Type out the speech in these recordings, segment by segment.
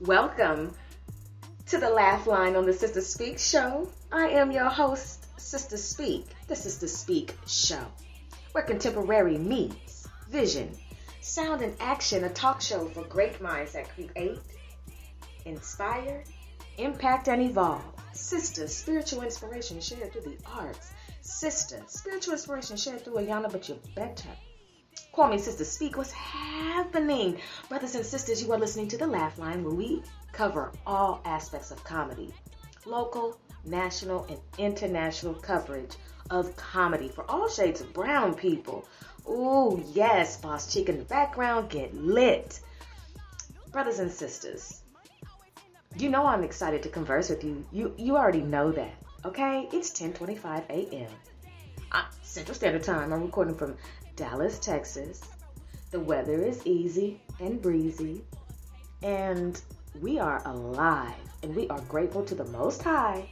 Welcome to the Laugh Line on the Sister Speak Show. I am your host, Sister Speak, the Sister Speak Show, where contemporary meets vision, sound, and action, a talk show for great minds that create, inspire, impact, and evolve. Sister, spiritual inspiration shared through the arts. Sister, spiritual inspiration shared through Ayana, but you're better. Call me Sister Speak. What's happening? Brothers and sisters, you are listening to the Laugh Line, where we cover all aspects of comedy. Local, national, and international coverage of comedy for all shades of brown people. Ooh, yes, Boss Chick in the background, get lit. Brothers and sisters, you know I'm excited to converse with you. You already know that, okay? It's 10:25 a.m. Central Standard Time. I'm recording from Dallas, Texas. The weather is easy and breezy, and we are alive, and we are grateful to the Most High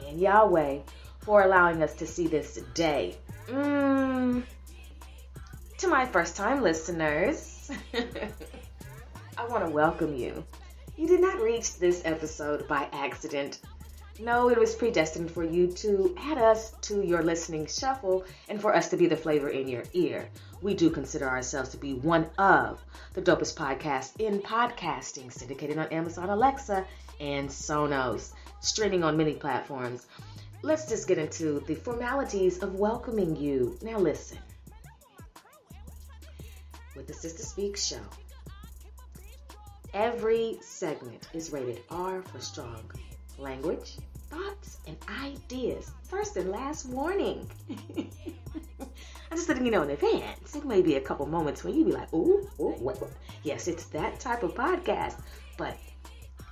and Yahweh for allowing us to see this day. To my first-time listeners, I want to welcome you. You did not reach this episode by accident. No, it was predestined for you to add us to your listening shuffle and for us to be the flavor in your ear. We do consider ourselves to be one of the dopest podcasts in podcasting, syndicated on Amazon Alexa and Sonos, streaming on many platforms. Let's just get into the formalities of welcoming you. Now listen. With the Sister Speak Show, every segment is rated R for strong language, thoughts, and ideas. First and last warning. I'm just letting you know in advance. It may be a couple moments when you be like, ooh, what? Yes, it's that type of podcast. But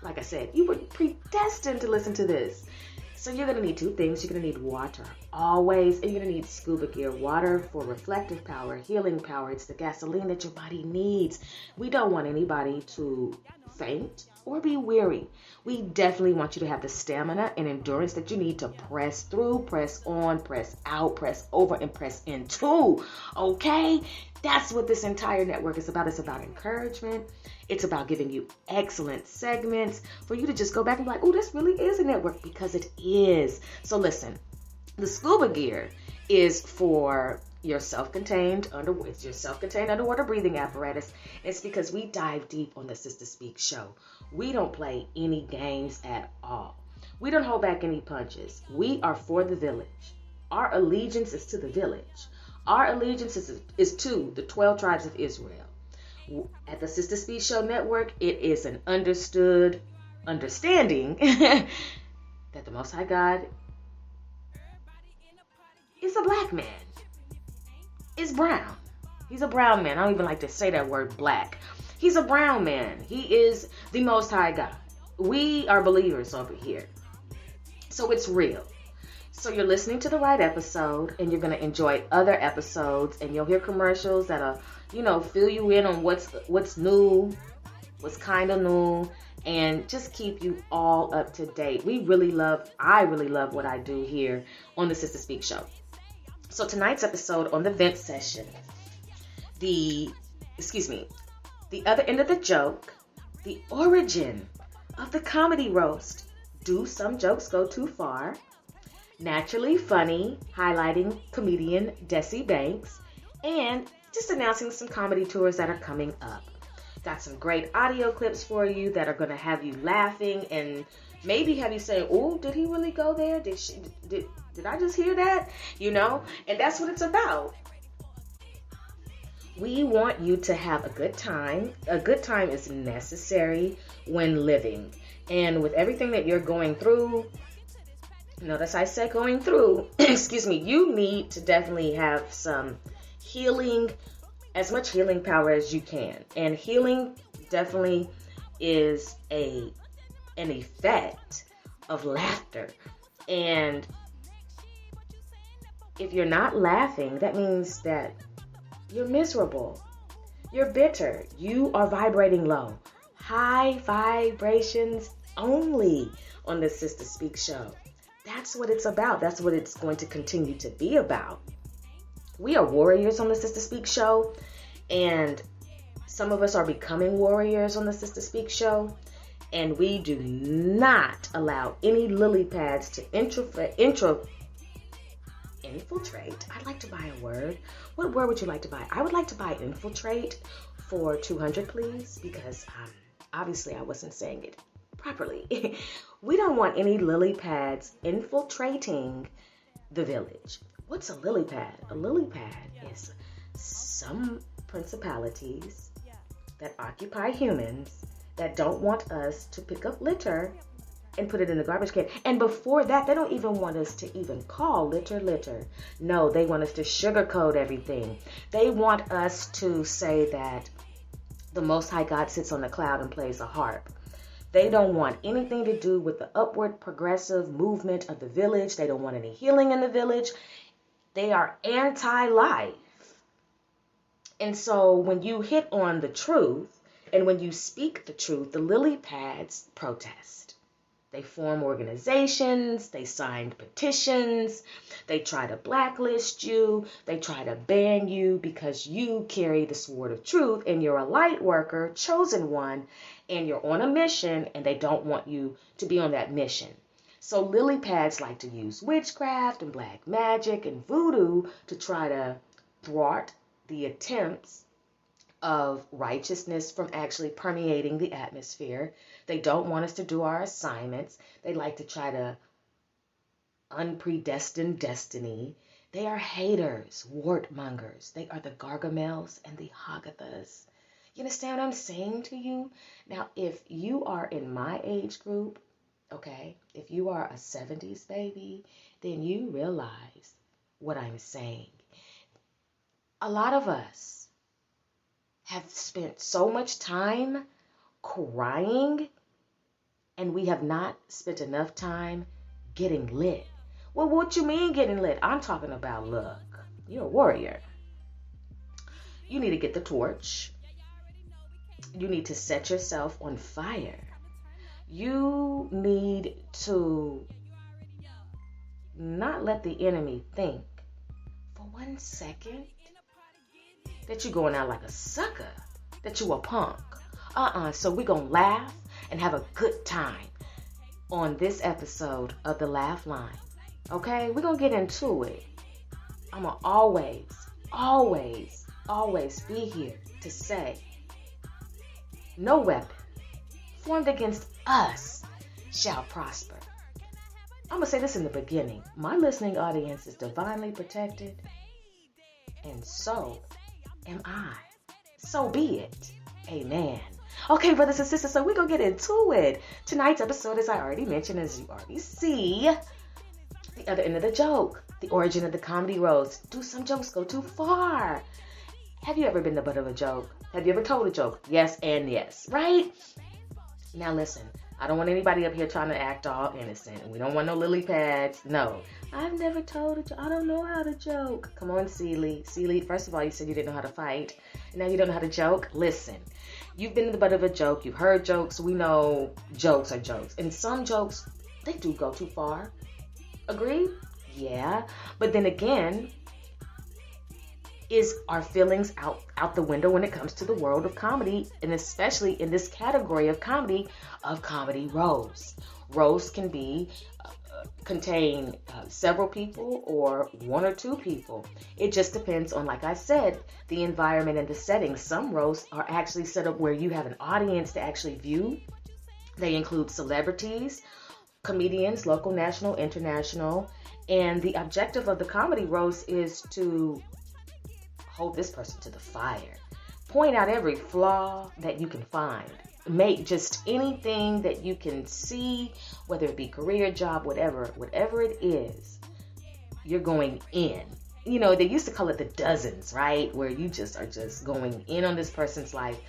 like I said, you were predestined to listen to this. So you're going to need two things. You're going to need water, always, and you're going to need scuba gear. Water for reflective power, healing power. It's the gasoline that your body needs. We don't want anybody to faint or be weary. We definitely want you to have the stamina and endurance that you need to press through, press on, press out, press over, and press into. Okay? That's what this entire network is about. It's about encouragement. It's about giving you excellent segments for you to just go back and be like, oh, this really is a network, because it is. So listen, the scuba gear is for your self-contained underwater breathing apparatus. It's because we dive deep on the Sister Speak Show. We don't play any games at all. We don't hold back any punches. We are for the village. Our allegiance is to the village. Our allegiance is to the 12 tribes of Israel. At the Sister Speak Show Network, it is an understanding that the Most High God is a black man. Is brown. He's a brown man. I don't even like to say that word black. He's a brown man. He is the Most High God. We are believers over here. So it's real. So you're listening to the right episode, and you're going to enjoy other episodes, and you'll hear commercials that'll, fill you in on what's new, what's kind of new, and just keep you all up to date. I really love what I do here on the Sister Speak Show. So tonight's episode on the vent session, the other end of the joke, the origin of the comedy roast. Do some jokes go too far? Naturally funny, highlighting comedian Desi Banks, and just announcing some comedy tours that are coming up. Got some great audio clips for you that are going to have you laughing and maybe have you saying, oh, did he really go there? Did I just hear that? And that's what it's about. We want you to have a good time. A good time is necessary when living. And with everything that you're going through, notice I said going through, you need to definitely have some healing, as much healing power as you can. And healing definitely is an effect of laughter. And if you're not laughing, that means that you're miserable. You're bitter. You are vibrating low. High vibrations only on the Sister Speak Show. That's what it's about. That's what it's going to continue to be about. We are warriors on the Sister Speak Show, and some of us are becoming warriors on the Sister Speak Show. And we do not allow any lily pads to infiltrate. I'd like to buy a word. What word would you like to buy? I would like to buy infiltrate for 200, please, because obviously I wasn't saying it properly. We don't want any lily pads infiltrating the village. What's a lily pad? A lily pad is some principalities that occupy humans that don't want us to pick up litter and put it in the garbage can. And before that, they don't even want us to even call litter. No, they want us to sugarcoat everything. They want us to say that the Most High God sits on a cloud and plays a harp. They don't want anything to do with the upward progressive movement of the village. They don't want any healing in the village. They are anti-life. And so when you hit on the truth and when you speak the truth, the lily pads protest. They form organizations, they signed petitions, they try to blacklist you, they try to ban you because you carry the sword of truth and you're a light worker, chosen one, and you're on a mission and they don't want you to be on that mission. So lily pads like to use witchcraft and black magic and voodoo to try to thwart the attempts of righteousness from actually permeating the atmosphere. They don't want us to do our assignments. They like to try to unpredestined destiny. They are haters, wartmongers. They are the Gargamels and the Haggathas. You understand what I'm saying to you? Now, if you are in my age group, okay, if you are a 70s baby, then you realize what I'm saying. A lot of us have spent so much time crying, and we have not spent enough time getting lit. Well, what you mean getting lit? I'm talking about, look, you're a warrior. You need to get the torch. You need to set yourself on fire. You need to not let the enemy think for 1 second that you're going out like a sucker, that you a punk. So we're going to laugh and have a good time on this episode of The Laugh Line. Okay? We're going to get into it. I'm going to always be here to say, no weapon formed against us shall prosper. I'm going to say this in the beginning. My listening audience is divinely protected, and so am I. So be it. Amen. Okay, brothers and sisters, so we're going to get into it. Tonight's episode, as I already mentioned, as you already see, the other end of the joke, the origin of the comedy roast. Do some jokes go too far? Have you ever been the butt of a joke? Have you ever told a joke? Yes and yes, right? Now listen, I don't want anybody up here trying to act all innocent. And we don't want no lily pads. No. I've never told a joke. I don't know how to joke. Come on, Celie. Celie, first of all, you said you didn't know how to fight. And now you don't know how to joke. Listen, you've been the butt of a joke. You've heard jokes. We know jokes are jokes. And some jokes, they do go too far. Agree? Yeah. But then again, is our feelings out the window when it comes to the world of comedy, and especially in this category of comedy roast. Roast can be contain several people or one or two people. It just depends on, like I said, the environment and the setting. Some roasts are actually set up where you have an audience to actually view. They include celebrities, comedians, local, national, international, and the objective of the comedy roast is to hold this person to the fire. Point out every flaw that you can find. Make just anything that you can see, whether it be career, job, whatever it is, you're going in. You know, they used to call it the dozens, right? Where you just are just going in on this person's life.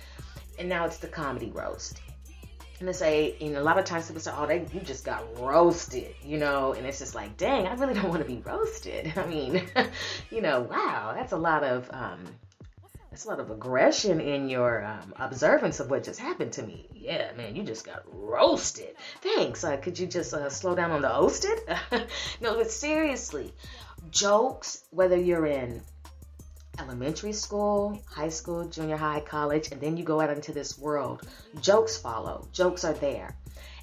And now it's the comedy roast. And they say, and a lot of times people say, oh, you just got roasted, you know, and it's just like, dang, I really don't want to be roasted. I mean, you know, wow, that's a lot of aggression in your observance of what just happened to me. Yeah, man, you just got roasted. Thanks. Could you just slow down on the roasted? No, but seriously, jokes, whether you're in elementary school, high school, junior high, college, and then you go out into this world. Jokes follow. Jokes are there.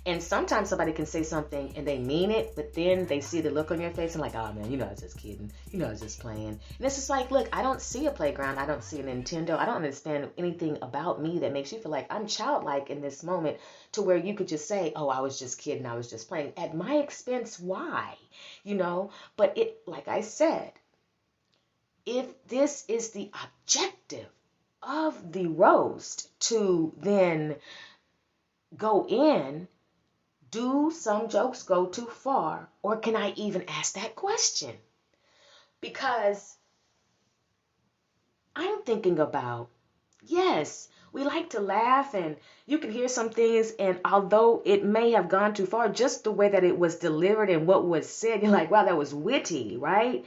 And sometimes somebody can say something and they mean it, but then they see the look on your face and like, oh man, you know I was just kidding. You know I was just playing. And it's just like, look, I don't see a playground. I don't see a Nintendo. I don't understand anything about me that makes you feel like I'm childlike in this moment to where you could just say, oh, I was just kidding. I was just playing. At my expense, why? You know, but it, like I said, if this is the objective of the roast to then go in, do some jokes go too far? Or can I even ask that question? Because I'm thinking about, yes, we like to laugh and you can hear some things, and although it may have gone too far, just the way that it was delivered and what was said, you're like, wow, that was witty, right?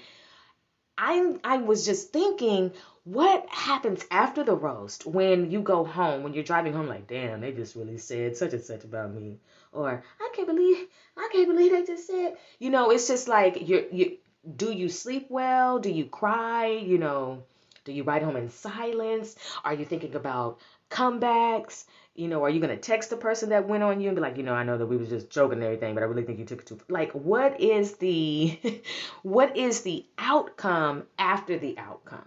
I was just thinking, what happens after the roast when you go home, when you're driving home, like, damn, they just really said such and such about me, or I can't believe they just said, you know, it's just like, do you sleep well? Do you cry? You know, do you ride home in silence? Are you thinking about comebacks? You know, are you going to text the person that went on you and be like, you know, I know that we was just joking and everything, but I really think you took it too, like, what is the, what is the outcome after the outcome,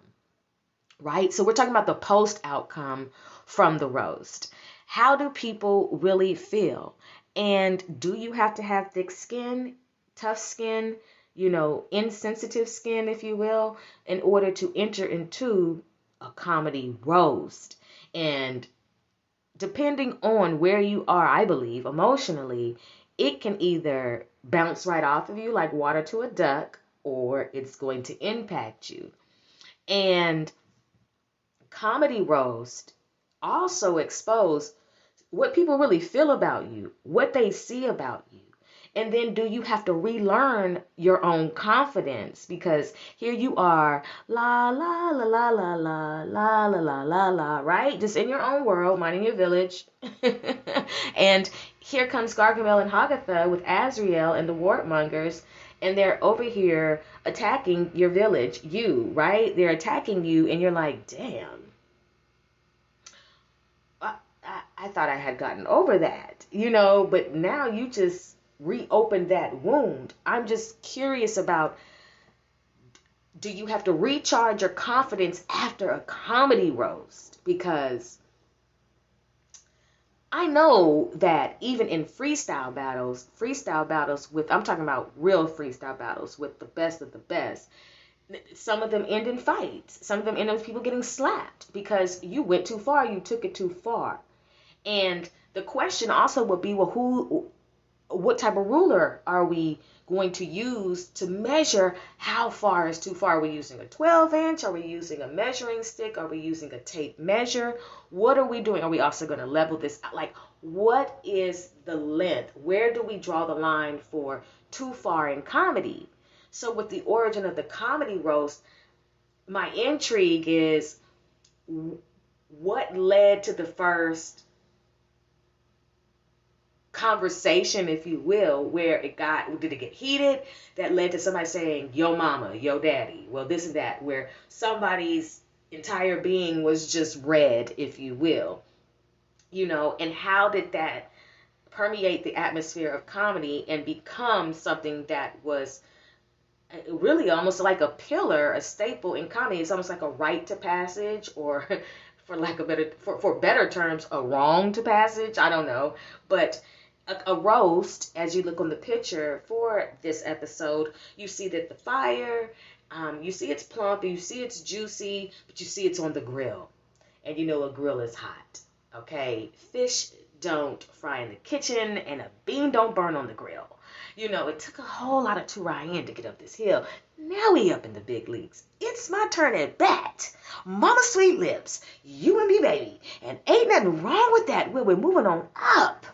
right? So we're talking about the post outcome from the roast. How do people really feel? And do you have to have thick skin, tough skin, you know, insensitive skin, if you will, in order to enter into a comedy roast? And depending on where you are, I believe, emotionally, it can either bounce right off of you like water to a duck, or it's going to impact you. And comedy roast also expose what people really feel about you, what they see about you. And then do you have to relearn your own confidence? Because here you are, la, la, la, la, la, la, la, la, la, la, la, right? Just in your own world, minding your village. And here comes Gargamel and Hagatha with Azrael and the Wartmongers. And they're over here attacking your village, you, right? They're attacking you, and you're like, damn. I thought I had gotten over that, you know, but now you just reopened that wound. I'm just curious about, do you have to recharge your confidence after a comedy roast? Because I know that even in freestyle battles with, I'm talking about real freestyle battles with the best of the best, some of them end in fights. Some of them end with people getting slapped because you went too far, you took it too far. And the question also would be, well, what type of ruler are we going to use to measure how far is too far? Are we using a 12-inch? Are we using a measuring stick? Are we using a tape measure? What are we doing? Are we also going to level this out? Like, what is the length? Where do we draw the line for too far in comedy? So with the origin of the comedy roast, my intrigue is what led to the first conversation, if you will, where did it get heated that led to somebody saying yo mama, yo daddy, well this and that, where somebody's entire being was just red, if you will, you know, and how did that permeate the atmosphere of comedy and become something that was really almost like a pillar, a staple in comedy? It's almost like a rite to passage, or for lack of better, for better terms, a wrong to passage, I don't know, but a roast, as you look on the picture for this episode, you see that the fire, you see it's plump, you see it's juicy, but you see it's on the grill. And you know a grill is hot, okay? Fish don't fry in the kitchen, and a bean don't burn on the grill. You know, it took a whole lot of Turayan to get up this hill. Now we up in the big leagues. It's my turn at bat. Mama Sweet Lips, you and me, baby. And ain't nothing wrong with that. We're moving on up.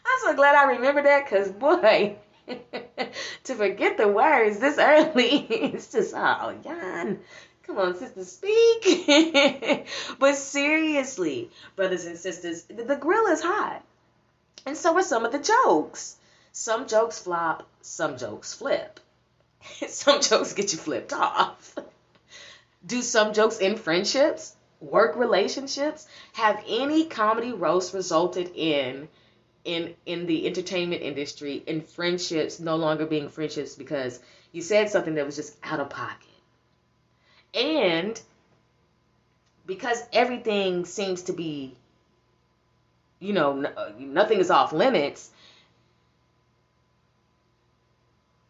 I'm so glad I remember that, because, boy, to forget the words this early, it's just, oh, Jan, come on, sister, speak. But seriously, brothers and sisters, the grill is hot. And so are some of the jokes. Some jokes flop, some jokes flip. Some jokes get you flipped off. Do some jokes in friendships, work relationships, have any comedy roast resulted in the entertainment industry in friendships no longer being friendships because you said something that was just out of pocket? And because everything seems to be, nothing is off limits,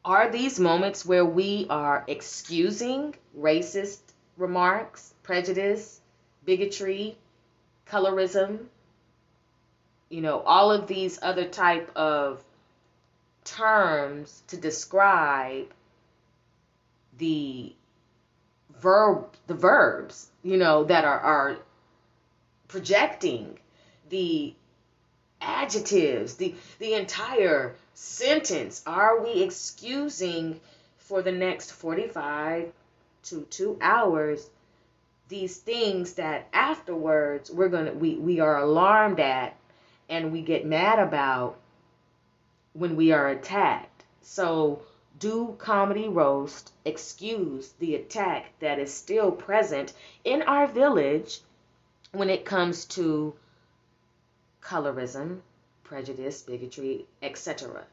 are these moments where we are excusing racist remarks, prejudice, bigotry, colorism, all of these other type of terms to describe the verbs, that are projecting the adjectives, the entire sentence? Are we excusing for the next 45 to 2 hours these things that afterwards we are alarmed at and we get mad about when we are attacked? So do comedy roast excuse the attack that is still present in our village when it comes to colorism, prejudice, bigotry, etc.?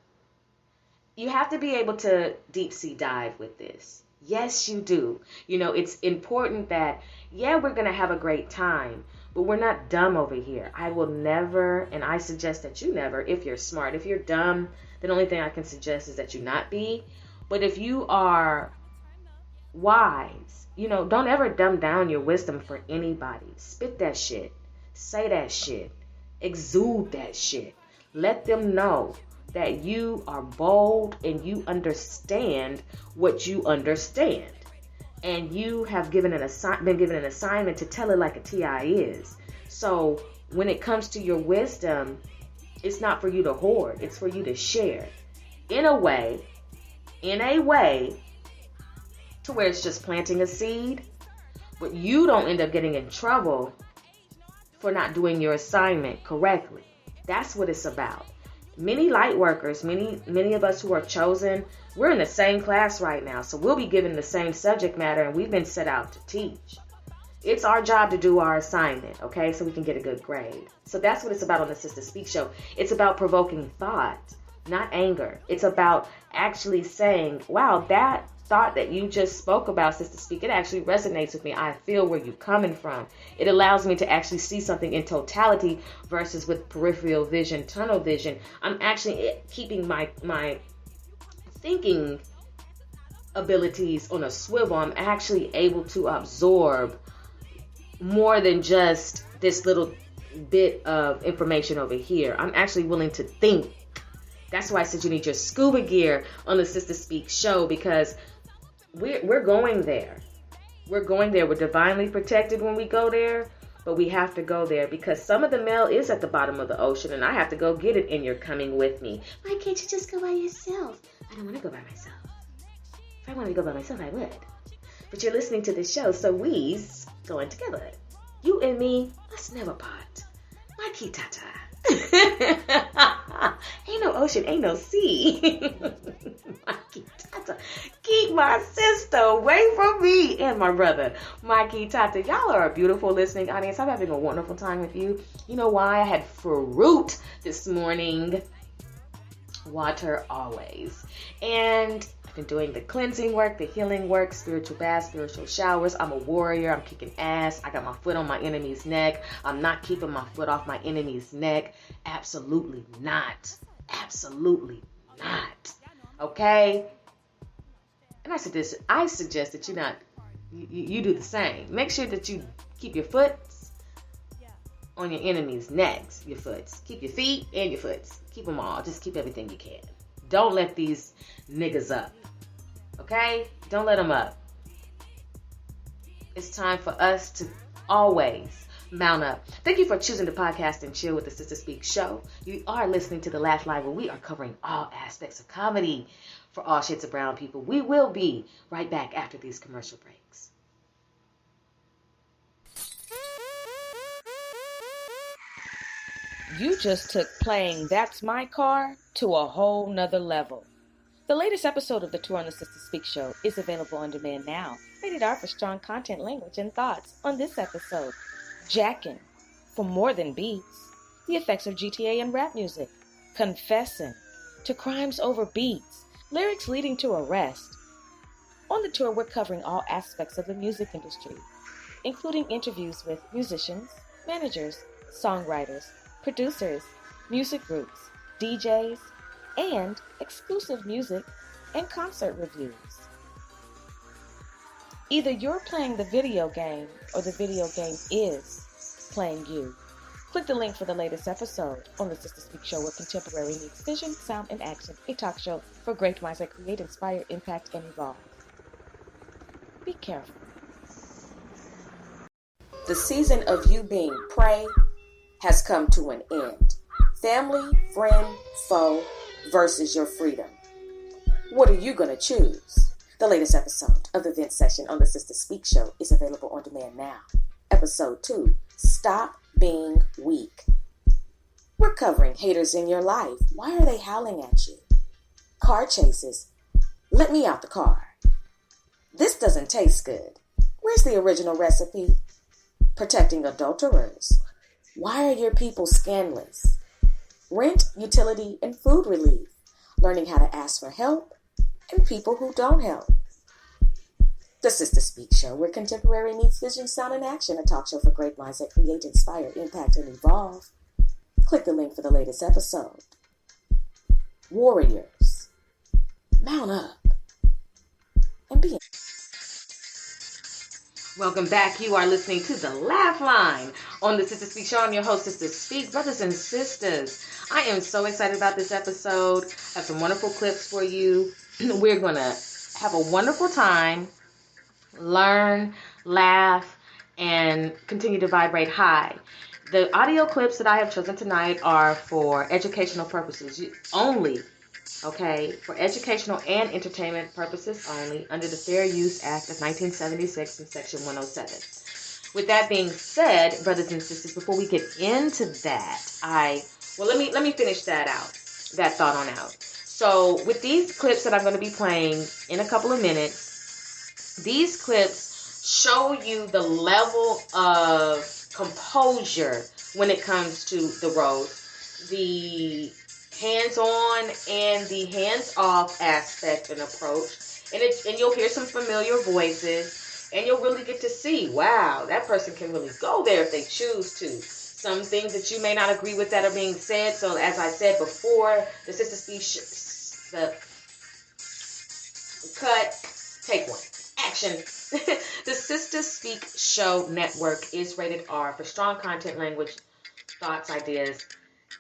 You have to be able to deep sea dive with this. Yes, you do. It's important that, we're going to have a great time, but we're not dumb over here. I will never, and I suggest that you never, if you're smart. If you're dumb, the only thing I can suggest is that you not be. But if you are wise, don't ever dumb down your wisdom for anybody. Spit that shit. Say that shit. Exude that shit. Let them know that you are bold and you understand what you understand. And you have been given an assignment to tell it like a TI is. So when it comes to your wisdom, it's not for you to hoard. It's for you to share in a way to where it's just planting a seed, but you don't end up getting in trouble for not doing your assignment correctly. That's what it's about. Many light workers, many of us who are chosen, we're in the same class right now. So we'll be given the same subject matter and we've been set out to teach. It's our job to do our assignment, okay? So we can get a good grade. So that's what it's about on the Sister Speak Show. It's about provoking thought, not anger. It's about actually saying, wow, that thought that you just spoke about, Sister Speak, it actually resonates with me. I feel where you're coming from. It allows me to actually see something in totality versus with peripheral vision, tunnel vision. I'm actually keeping my thinking abilities on a swivel. I'm actually able to absorb more than just this little bit of information over here. I'm actually willing to think. That's why I said you need your scuba gear on the Sister Speak Show, because we're going there. We're going there. We're divinely protected when we go there, but we have to go there because some of the mail is at the bottom of the ocean and I have to go get it, and you're coming with me. Why can't you just go by yourself? I don't want to go by myself. If I wanted to go by myself, I would. But you're listening to this show, so we's going together. You and me, let's never part. My kitata. Ain't no ocean, ain't no sea. My kitata. Keep my sister away from me and my brother. My kitata. Y'all are a beautiful listening audience. I'm having a wonderful time with you. You know why? I had fruit this morning. Water always. And I've been doing the cleansing work, the healing work, spiritual baths, spiritual showers. I'm a warrior. I'm kicking ass. I got my foot on my enemy's neck. I'm not keeping my foot off my enemy's neck. Absolutely not. Absolutely not. Okay? And I suggest that you do the same. Make sure that you keep your foot on your enemy's necks, your foots. Keep your feet and your foots. Keep them all. Just keep everything you can. Don't let these niggas up. Okay? Don't let them up. It's time for us to always mount up. Thank you for choosing to podcast and chill with the Sister Speak Show. You are listening to The Laugh Live, where we are covering all aspects of comedy for all shades of brown people. We will be right back after these commercial breaks. You just took playing That's My Car to a whole nother level. The latest episode of the Tour on the Sister Speak show is available on demand now. Rated R for strong content, language, and thoughts on this episode. Jackin' for more than beats. The effects of GTA and rap music. Confessin' to crimes over beats. Lyrics leading to arrest. On the tour, we're covering all aspects of the music industry, including interviews with musicians, managers, songwriters, producers, music groups, DJs, and exclusive music and concert reviews. Either you're playing the video game or the video game is playing you. Click the link for the latest episode on the Sister Speak show, where contemporary meets vision, sound, and action. A talk show for great minds that create, inspire, impact, and evolve. Be careful. The season of you being prey has come to an end. Family, friend, foe versus your freedom. What are you going to choose? The latest episode of the Vent Session on the Sister Speak show is available on demand now. Episode 2, Stop Being Weak. We're covering haters in your life. Why are they howling at you? Car chases. Let me out the car. This doesn't taste good. Where's the original recipe? Protecting adulterers. Why are your people scandalous? Rent, utility, and food relief. Learning how to ask for help and people who don't help. The Sister Speak show, where contemporary meets vision, sound, and action. A talk show for great minds that create, inspire, impact, and evolve. Click the link for the latest episode. Warriors, mount up and be. Welcome back. You are listening to The Laugh Line on the Sister Speak show. I'm your host, Sister Speak. Brothers and sisters, I am so excited about this episode. I have some wonderful clips for you. We're going to have a wonderful time, learn, laugh, and continue to vibrate high. The audio clips that I have chosen tonight are for educational purposes only. Okay, for educational and entertainment purposes only, under the Fair Use Act of 1976 and Section 107. With that being said, brothers and sisters, before we get into that, let me finish that thought on out. So with these clips that I'm going to be playing in a couple of minutes, these clips show you the level of composure when it comes to the roast, the hands-on and the hands-off aspect and approach, and you'll hear some familiar voices, and you'll really get to see, wow, that person can really go there if they choose to. Some things that you may not agree with that are being said. So as I said before, the Sister Speak the cut, take one, action. The Sister Speak Show Network is rated R for strong content, language, thoughts, ideas.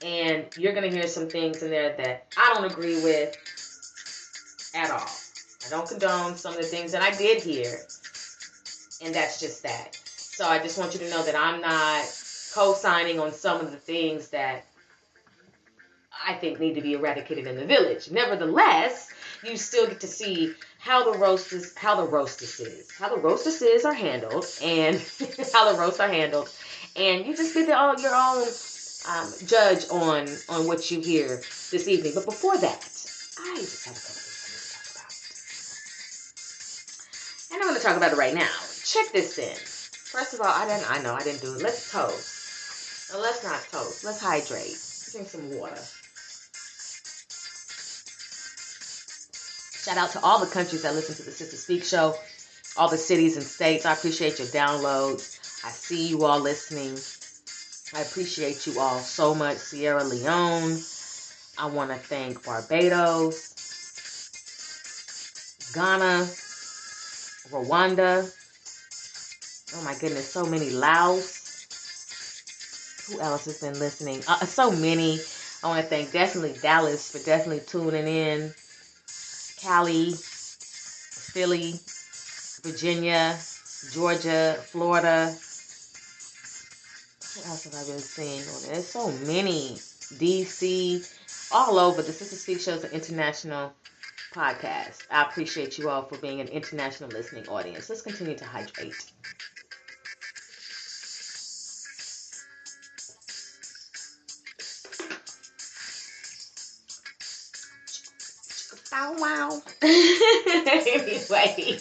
And you're going to hear some things in there that I don't agree with at all. I don't condone some of the things that I did hear. And that's just that. So I just want you to know that I'm not co-signing on some of the things that I think need to be eradicated in the village. Nevertheless, you still get to see how the roasters are handled, and how the roasts are handled. And you just get your own judge on what you hear this evening. But before that, I just have a couple things to talk about. And I'm going to talk about it right now. Check this in. First of all, I didn't do it. Let's toast. No, let's not toast. Let's hydrate. Drink some water. Shout out to all the countries that listen to the Sister Speak show, all the cities and states. I appreciate your downloads. I see you all listening. I appreciate you all so much. Sierra Leone. I want to thank Barbados, Ghana, Rwanda. Oh my goodness, so many. Laos. Who else has been listening? So many. I want to thank definitely Dallas for definitely tuning in. Cali, Philly, Virginia, Georgia, Florida. What else have I been seeing on there? There's so many. DC, all over. The Sister Speak show is an international podcast. I appreciate you all for being an international listening audience. Let's continue to hydrate. Bow wow. Anyway.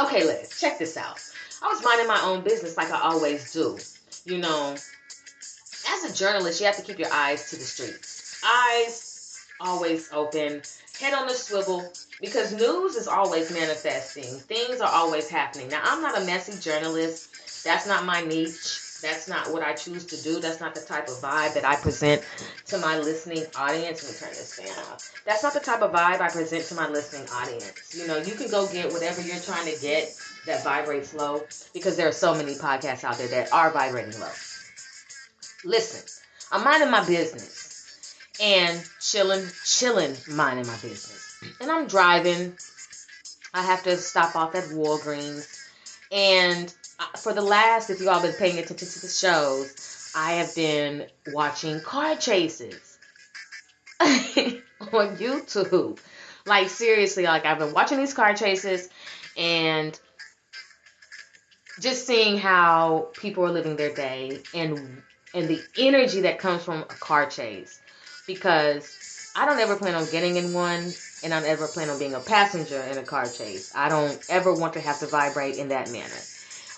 Okay, let's check this out. I was minding my own business like I always do. You know, as a journalist, you have to keep your eyes to the streets. Eyes always open, head on the swivel, because news is always manifesting. Things are always happening. Now, I'm not a messy journalist. That's not my niche. That's not what I choose to do. That's not the type of vibe that I present to my listening audience. Let me turn this fan off. That's not the type of vibe I present to my listening audience. You know, you can go get whatever you're trying to get that vibrates low, because there are so many podcasts out there that are vibrating low. Listen, I'm minding my business and chilling, minding my business. And I'm driving. I have to stop off at Walgreens. And for the last, if you all been paying attention to the shows, I have been watching car chases on YouTube. Like, seriously, like, I've been watching these car chases and just seeing how people are living their day and the energy that comes from a car chase. Because I don't ever plan on getting in one, and I don't ever plan on being a passenger in a car chase. I don't ever want to have to vibrate in that manner.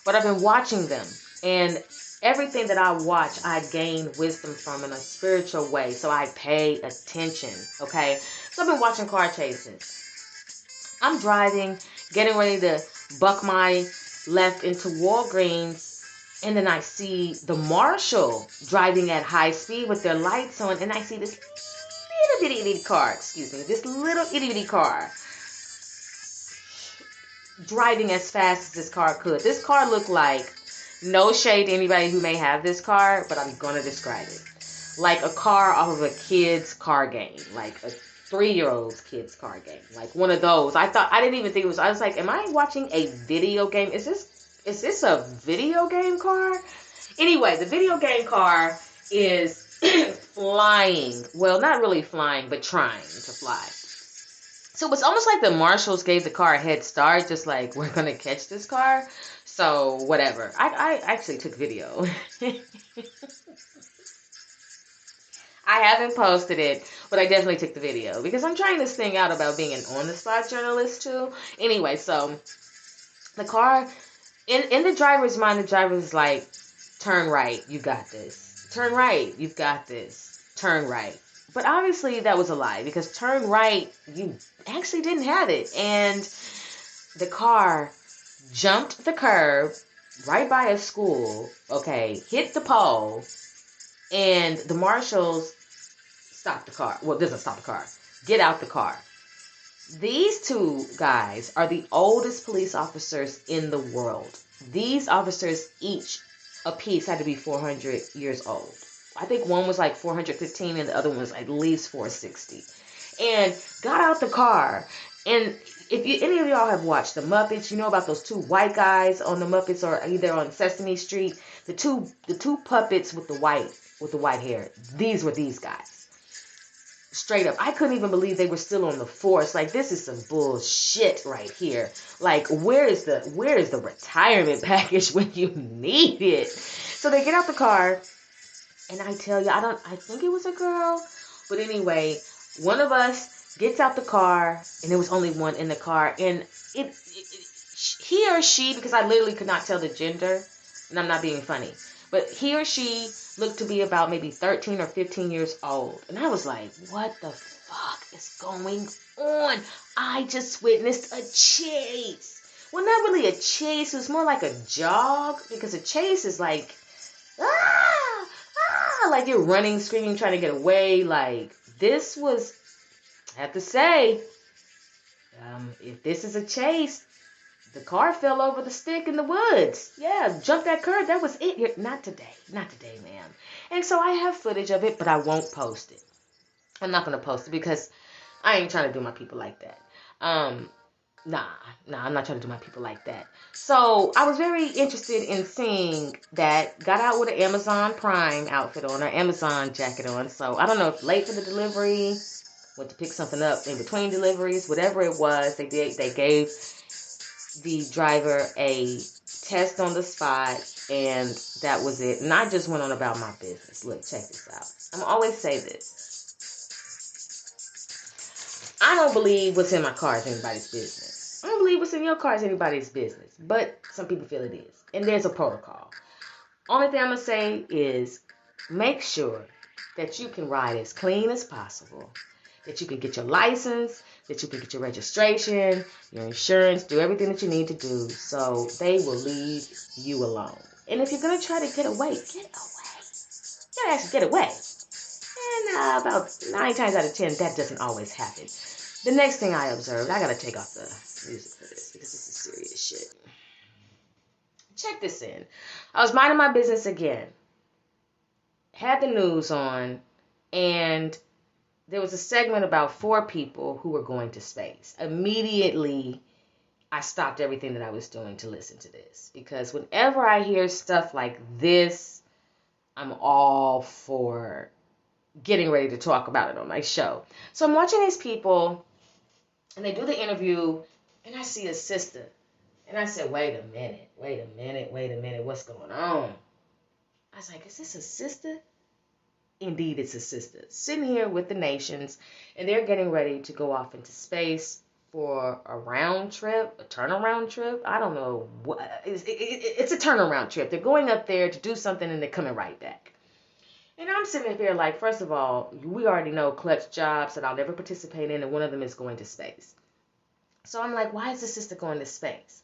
But I've been watching them, and everything that I watch, I gain wisdom from in a spiritual way. So I pay attention, okay? So I've been watching car chases. I'm driving, getting ready to buck my left into Walgreens, and then I see the marshal driving at high speed with their lights on, and I see this little itty car, this little itty car driving as fast as this car could. This car looked like, no shade to anybody who may have this car, but I'm going to describe it like a car off of a kid's car game, like a 3-year-old's kid's car game, like one of those. I didn't even think it was, I was like, am I watching a video game? Is this a video game car? Anyway, the video game car is flying. Well, not really flying, but trying to fly. So it's almost like the marshals gave the car a head start, just like, we're going to catch this car. So whatever. I actually took video. I haven't posted it, but I definitely took the video because I'm trying this thing out about being an on-the-spot journalist too. Anyway, so the car, in the driver's mind, the driver's like, turn right, you got this. Turn right, you've got this. Turn right. But obviously that was a lie, because turn right, you actually didn't have it. And the car jumped the curb right by a school, okay, hit the pole, and the marshals stopped the car. Well, doesn't stop the car. Get out the car. These two guys are the oldest police officers in the world. These officers, each a piece, had to be 400 years old. I think one was like 415 and the other one was at least 460. And got out the car. And if any of y'all have watched the Muppets, you know about those two white guys on the Muppets, or either on Sesame Street. The two puppets with the white hair. These were these guys. Straight up. I couldn't even believe they were still on the force. Like, this is some bullshit right here. Like, where is the retirement package when you need it? So they get out the car, and I tell you, I think it was a girl, but anyway, one of us gets out the car, and there was only one in the car, and he or she, because I literally could not tell the gender, and I'm not being funny, but he or she looked to be about maybe 13 or 15 years old. And I was like, what the fuck is going on? I just witnessed a chase. Well, not really a chase. It was more like a jog, because a chase is like, like you're running, screaming, trying to get away. Like, this was, I have to say, if this is a chase, the car fell over the stick in the woods. Yeah, jumped that curb. That was it. Not today, ma'am. And so I have footage of it, but I won't post it. I'm not going to post it because I ain't trying to do my people like that. Nah, I'm not trying to do my people like that. So I was very interested in seeing that. Got out with an Amazon Prime outfit on, or Amazon jacket on. So I don't know if late for the delivery, went to pick something up in between deliveries, whatever it was, they gave the driver a test on the spot, and that was it. And I just went on about my business. Look, check this out. I'm going to always say this. I don't believe what's in my car is anybody's business. I don't believe what's in your car is anybody's business. But some people feel it is. And there's a protocol. Only thing I'm going to say is make sure that you can ride as clean as possible, that you can get your license, that you can get your registration, your insurance, do everything that you need to do so they will leave you alone. And if you're going to try to get away, get away. You gotta actually get away. And about 9 times out of 10, that doesn't always happen. The next thing I observed, I gotta take off the music for this because this is serious shit. Check this in. I was minding my business again. Had the news on, and there was a segment about 4 people who were going to space. Immediately, I stopped everything that I was doing to listen to this. Because whenever I hear stuff like this, I'm all for getting ready to talk about it on my show. So I'm watching these people, and they do the interview, and I see a sister. And I said, wait a minute, what's going on? I was like, is this a sister? Indeed, it's a sister. Sitting here with the nations, and they're getting ready to go off into space for a round trip, a turnaround trip. I don't know what. It's a turnaround trip. They're going up there to do something, and they're coming right back. And I'm sitting here like, first of all, we already know clutch jobs that I'll never participate in, and one of them is going to space. So I'm like, why is the sister going to space?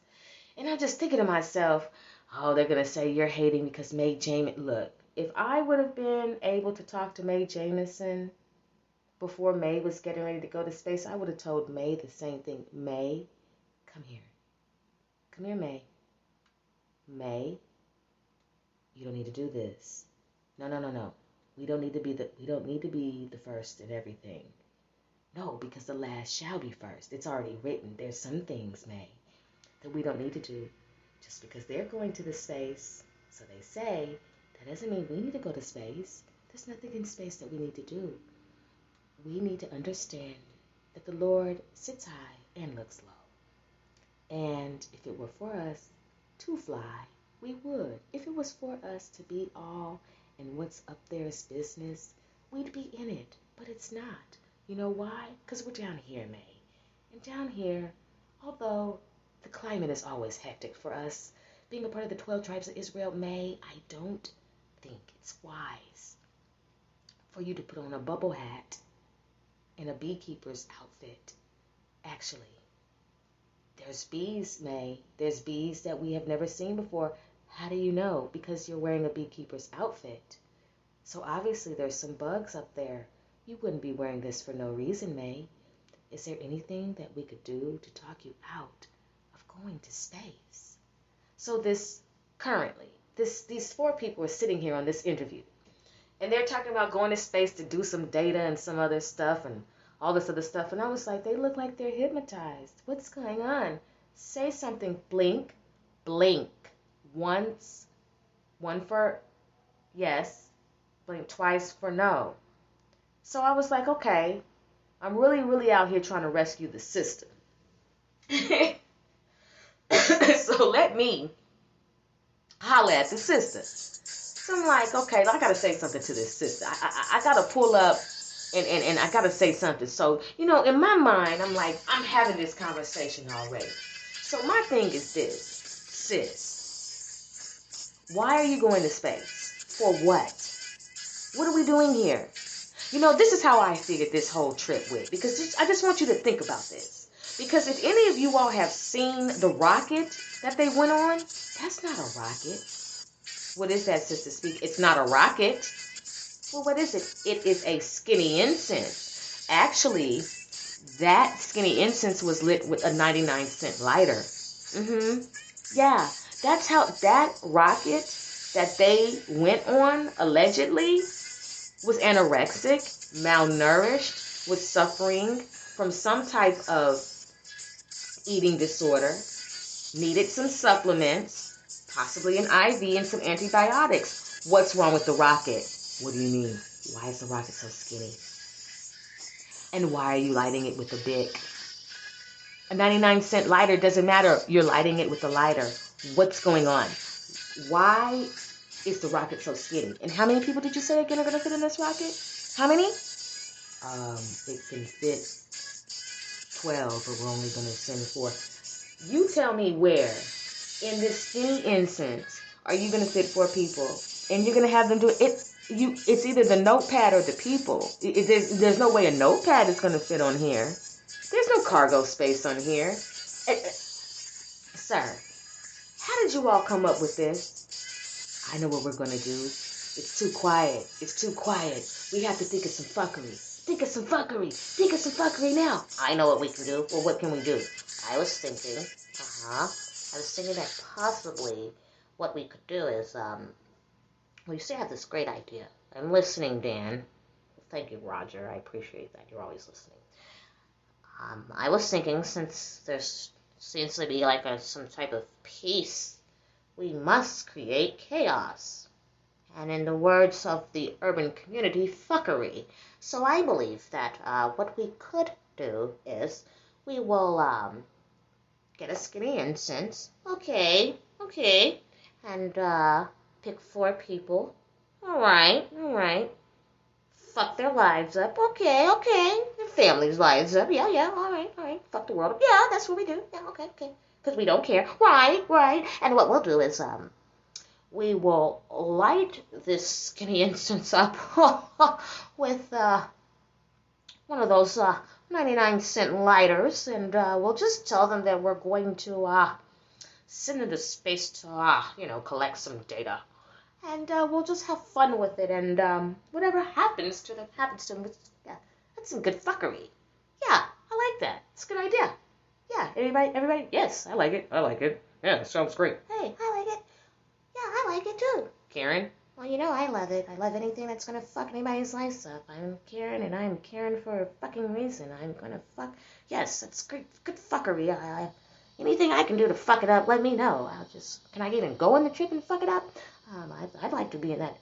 And I'm just thinking to myself, oh, they're going to say you're hating because Mae Jemison. Look, if I would have been able to talk to Mae Jemison before Mae was getting ready to go to space, I would have told Mae the same thing. Mae, come here. Come here, Mae. Mae, you don't need to do this. No. We don't need to be the first in everything. No, because the last shall be first. It's already written. There's some things, Mae, that we don't need to do. Just because they're going to the space, so they say, that doesn't mean we need to go to space. There's nothing in space that we need to do. We need to understand that the Lord sits high and looks low. And if it were for us to fly, we would. If it was for us to be all and what's up there is business, we'd be in it. But it's not. You know why? Because we're down here, Mae. And down here, although the climate is always hectic for us, being a part of the 12 tribes of Israel, Mae, I don't think it's wise for you to put on a bubble hat and a beekeeper's outfit. Actually, there's bees, Mae. There's bees that we have never seen before. How do you know? Because you're wearing a beekeeper's outfit. So obviously there's some bugs up there. You wouldn't be wearing this for no reason, Mae. Is there anything that we could do to talk you out of going to space? So these 4 people are sitting here on this interview. And they're talking about going to space to do some data and some other stuff and all this other stuff. And I was like, they look like they're hypnotized. What's going on? Say something. Blink. Blink. Once. One for yes. Blink twice for no. So I was like, okay, I'm really out here trying to rescue the sister. So let me holler at the sister. So I'm like, okay, I got to say something to this sister. I got to pull up and I got to say something. So, in my mind, I'm like, I'm having this conversation already. So my thing is this, sis. Why are you going to space? For what? What are we doing here? This is how I figured this whole trip went. Because I just want you to think about this. Because if any of you all have seen the rocket that they went on, that's not a rocket. What is that, Sister Speak? It's not a rocket. Well, what is it? It is a skinny incense. Actually, that skinny incense was lit with a 99-cent lighter. Yeah, that's how that rocket that they went on, allegedly, was anorexic, malnourished, was suffering from some type of eating disorder, needed some supplements, possibly an IV and some antibiotics. What's wrong with the rocket? What do you mean? Why is the rocket so skinny? And why are you lighting it with a Bic? A 99-cent lighter doesn't matter. You're lighting it with a lighter. What's going on? Why is the rocket so skinny? And how many people did you say again are going to fit in this rocket? How many? It can fit 12, but we're only going to send 4. You tell me where in this skinny incense are you going to fit 4 people? And you're going to have them do it. It's either the notepad or the people. There's no way a notepad is going to fit on here. There's no cargo space on here. Sir, how did you all come up with this? I know what we're going to do. It's too quiet. It's too quiet. We have to think of some fuckery. Think of some fuckery. Think of some fuckery now. I know what we can do. Well, what can we do? I was thinking that possibly what we could do is, well, you see, I have this great idea. I'm listening, Dan. Thank you, Roger. I appreciate that. You're always listening. I was thinking, since there seems to be like some type of peace, we must create chaos. And in the words of the urban community, fuckery. So I believe that what we could do is we will get a skinny incense. Okay. And pick 4 people. All right. Fuck their lives up. Okay. Their families' lives up. Yeah, all right. Fuck the world up. Yeah, that's what we do. Yeah, okay. Because we don't care. Right. And what we'll do is, we will light this skinny incense up with one of those 99-cent lighters, and we'll just tell them that we're going to send them to space to, collect some data. And we'll just have fun with it, and whatever happens to them. That's some good fuckery. Yeah, I like that. It's a good idea. Yeah, everybody? Yes, I like it. Yeah, it sounds great. Hey, I like it. Yeah, I like it too. Karen? Well, I love it. I love anything that's gonna fuck anybody's life up. I'm Karen, and I'm Karen for a fucking reason. I'm gonna fuck. Yes, that's great. Good fuckery. Anything I can do to fuck it up, let me know. Can I even go on the trip and fuck it up? I'd like to be in that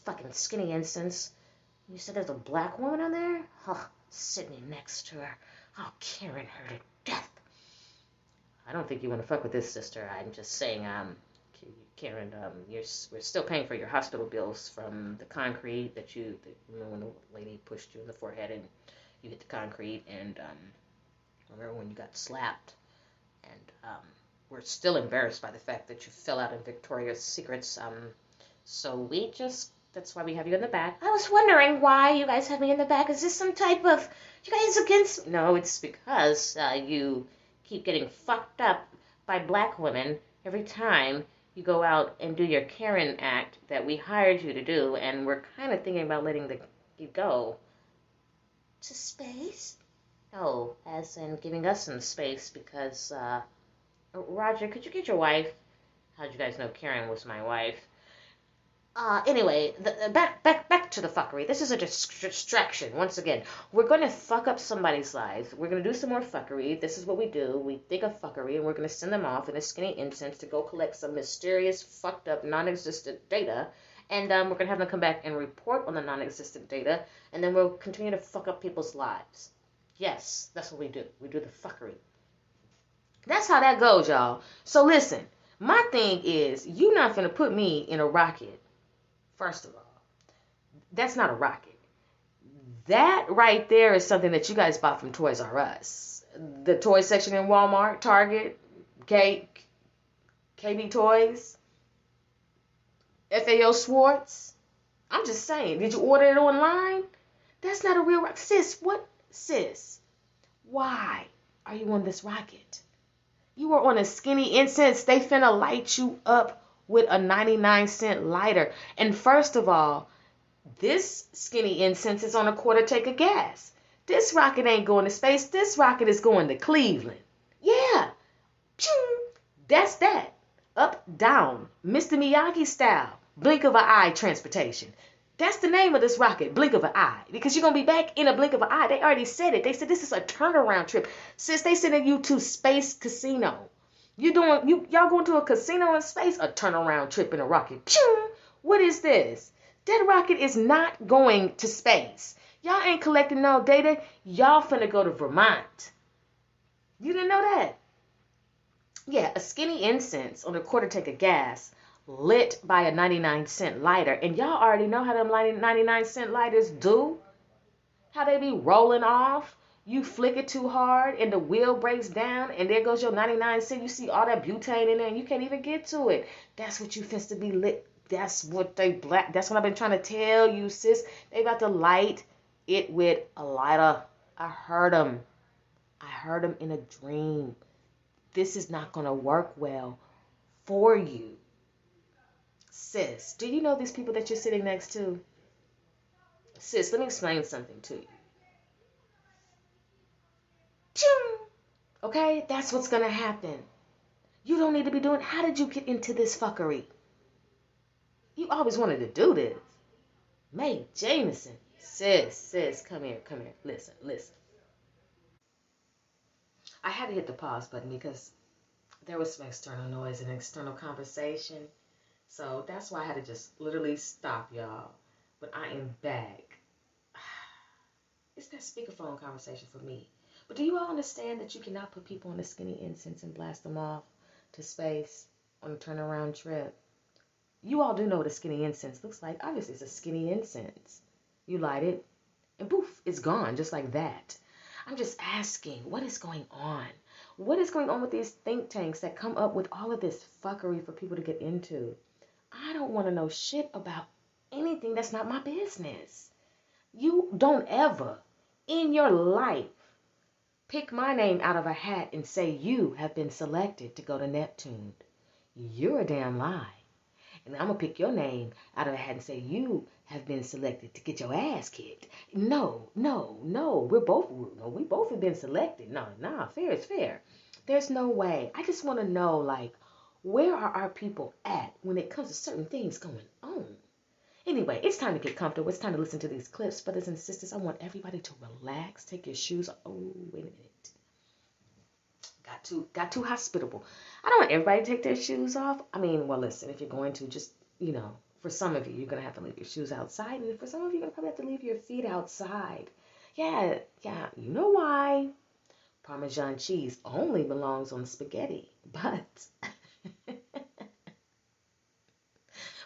fucking skinny instance. You said there's a black woman on there? Oh, sitting next to her. I'll Karen her to death. I don't think you want to fuck with this, sister. I'm just saying, Karen, we're still paying for your hospital bills from the concrete that remember when the lady pushed you in the forehead and you hit the concrete, and remember when you got slapped, and we're still embarrassed by the fact that you fell out in Victoria's Secrets, so that's why we have you in the back. I was wondering why you guys have me in the back. Is this some type of, you guys against? No, it's because you keep getting fucked up by black women every time you go out and do your Karen act that we hired you to do, and we're kind of thinking about letting you go. To space? No, as in giving us some space, because, Roger, could you get your wife? How'd you guys know Karen was my wife? Anyway, back to the fuckery. This is a distraction. Once again, we're going to fuck up somebody's lives. We're going to do some more fuckery. This is what we do. We think of fuckery, and we're going to send them off in a skinny incense to go collect some mysterious, fucked up, non-existent data. And we're going to have them come back and report on the non-existent data, and then we'll continue to fuck up people's lives. Yes, that's what we do. We do the fuckery. That's how that goes, y'all. So listen, my thing is, you're not going to put me in a rocket. First of all, that's not a rocket. That right there is something that you guys bought from Toys R Us. The toy section in Walmart, Target, KB Toys, FAO Schwartz. I'm just saying, did you order it online? That's not a real rocket. Sis, why are you on this rocket? You are on a skinny incense. They finna light you up with a 99-cent lighter. And first of all, this skinny incense is on a quarter tank of gas. This rocket ain't going to space. This rocket is going to Cleveland. Yeah. That's that. Up, down. Mr. Miyagi style. Blink of an eye transportation. That's the name of this rocket, blink of an eye. Because you're going to be back in a blink of an eye. They already said it. They said this is a turnaround trip. Since they sending you to Space Casino. Y'all going to a casino in space? A turnaround trip in a rocket. What is this? That rocket is not going to space. Y'all ain't collecting no data. Y'all finna go to Vermont. You didn't know that? Yeah, a skinny incense on a quarter tank of gas lit by a 99-cent lighter. And y'all already know how them 99-cent lighters do. How they be rolling off. You flick it too hard and the wheel breaks down and there goes your 99 cent. You see all that butane in there and you can't even get to it. That's what you finna to be lit. That's what I've been trying to tell you, sis. They about to light it with a lighter. I heard them. I heard them in a dream. This is not going to work well for you. Sis, do you know these people that you're sitting next to? Sis, let me explain something to you. Okay, that's what's going to happen. You don't need to be doing. How did you get into this fuckery? You always wanted to do this. Mae Jameson. Sis, come here. Listen. I had to hit the pause button because there was some external noise and external conversation. So that's why I had to just literally stop, y'all. But I am back. It's that speakerphone conversation for me. But do you all understand that you cannot put people on a skinny incense and blast them off to space on a turnaround trip? You all do know what a skinny incense looks like. Obviously, it's a skinny incense. You light it, and poof, it's gone just like that. I'm just asking, what is going on? What is going on with these think tanks that come up with all of this fuckery for people to get into? I don't want to know shit about anything that's not my business. You don't ever in your life pick my name out of a hat and say you have been selected to go to Neptune. You're a damn lie. And I'm going to pick your name out of a hat and say you have been selected to get your ass kicked. No. We both have been selected. No, fair is fair. There's no way. I just want to know, like, where are our people at when it comes to certain things going on? Anyway, it's time to get comfortable. It's time to listen to these clips. Brothers and sisters, I want everybody to relax. Take your shoes off. Oh, wait a minute. Got too hospitable. I don't want everybody to take their shoes off. I mean, well, listen, if you're going to, just, for some of you, you're going to have to leave your shoes outside. And for some of you, you're going to probably have to leave your feet outside. Yeah, you know why. Parmesan cheese only belongs on spaghetti. But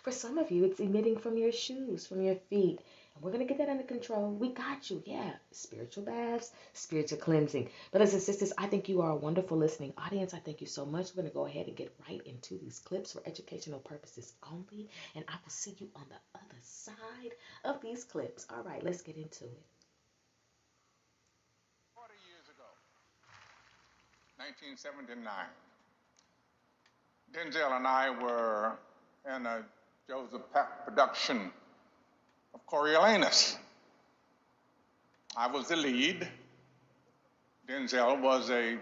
for some of you, it's emitting from your shoes, from your feet. And we're going to get that under control. We got you. Yeah. Spiritual baths, spiritual cleansing. Brothers and sisters, I think you are a wonderful listening audience. I thank you so much. We're going to go ahead and get right into these clips for educational purposes only. And I will see you on the other side of these clips. All right, let's get into it. 40 years ago, 1979, Denzel and I were in a Joseph Pack production of Coriolanus. I was the lead. Denzel was a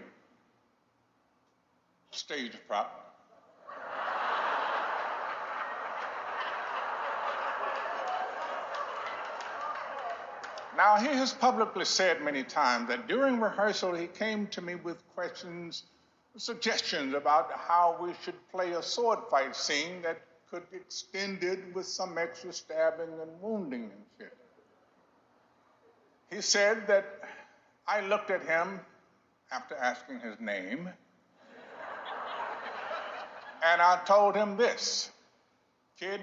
stage prop. Now, he has publicly said many times that during rehearsal he came to me with questions, suggestions about how we should play a sword fight scene that could be extended with some extra stabbing and wounding and shit. He said that I looked at him after asking his name, and I told him this: kid,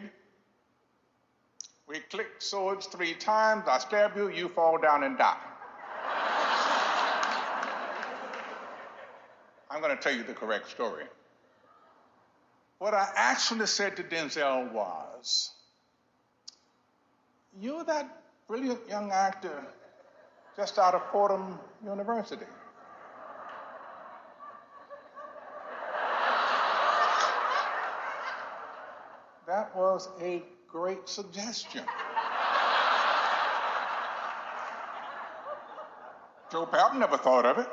we click swords 3 times, I stab you, you fall down and die. I'm going to tell you the correct story. What I actually said to Denzel was, you're that brilliant young actor just out of Fordham University. That was a great suggestion. Joe Patton never thought of it.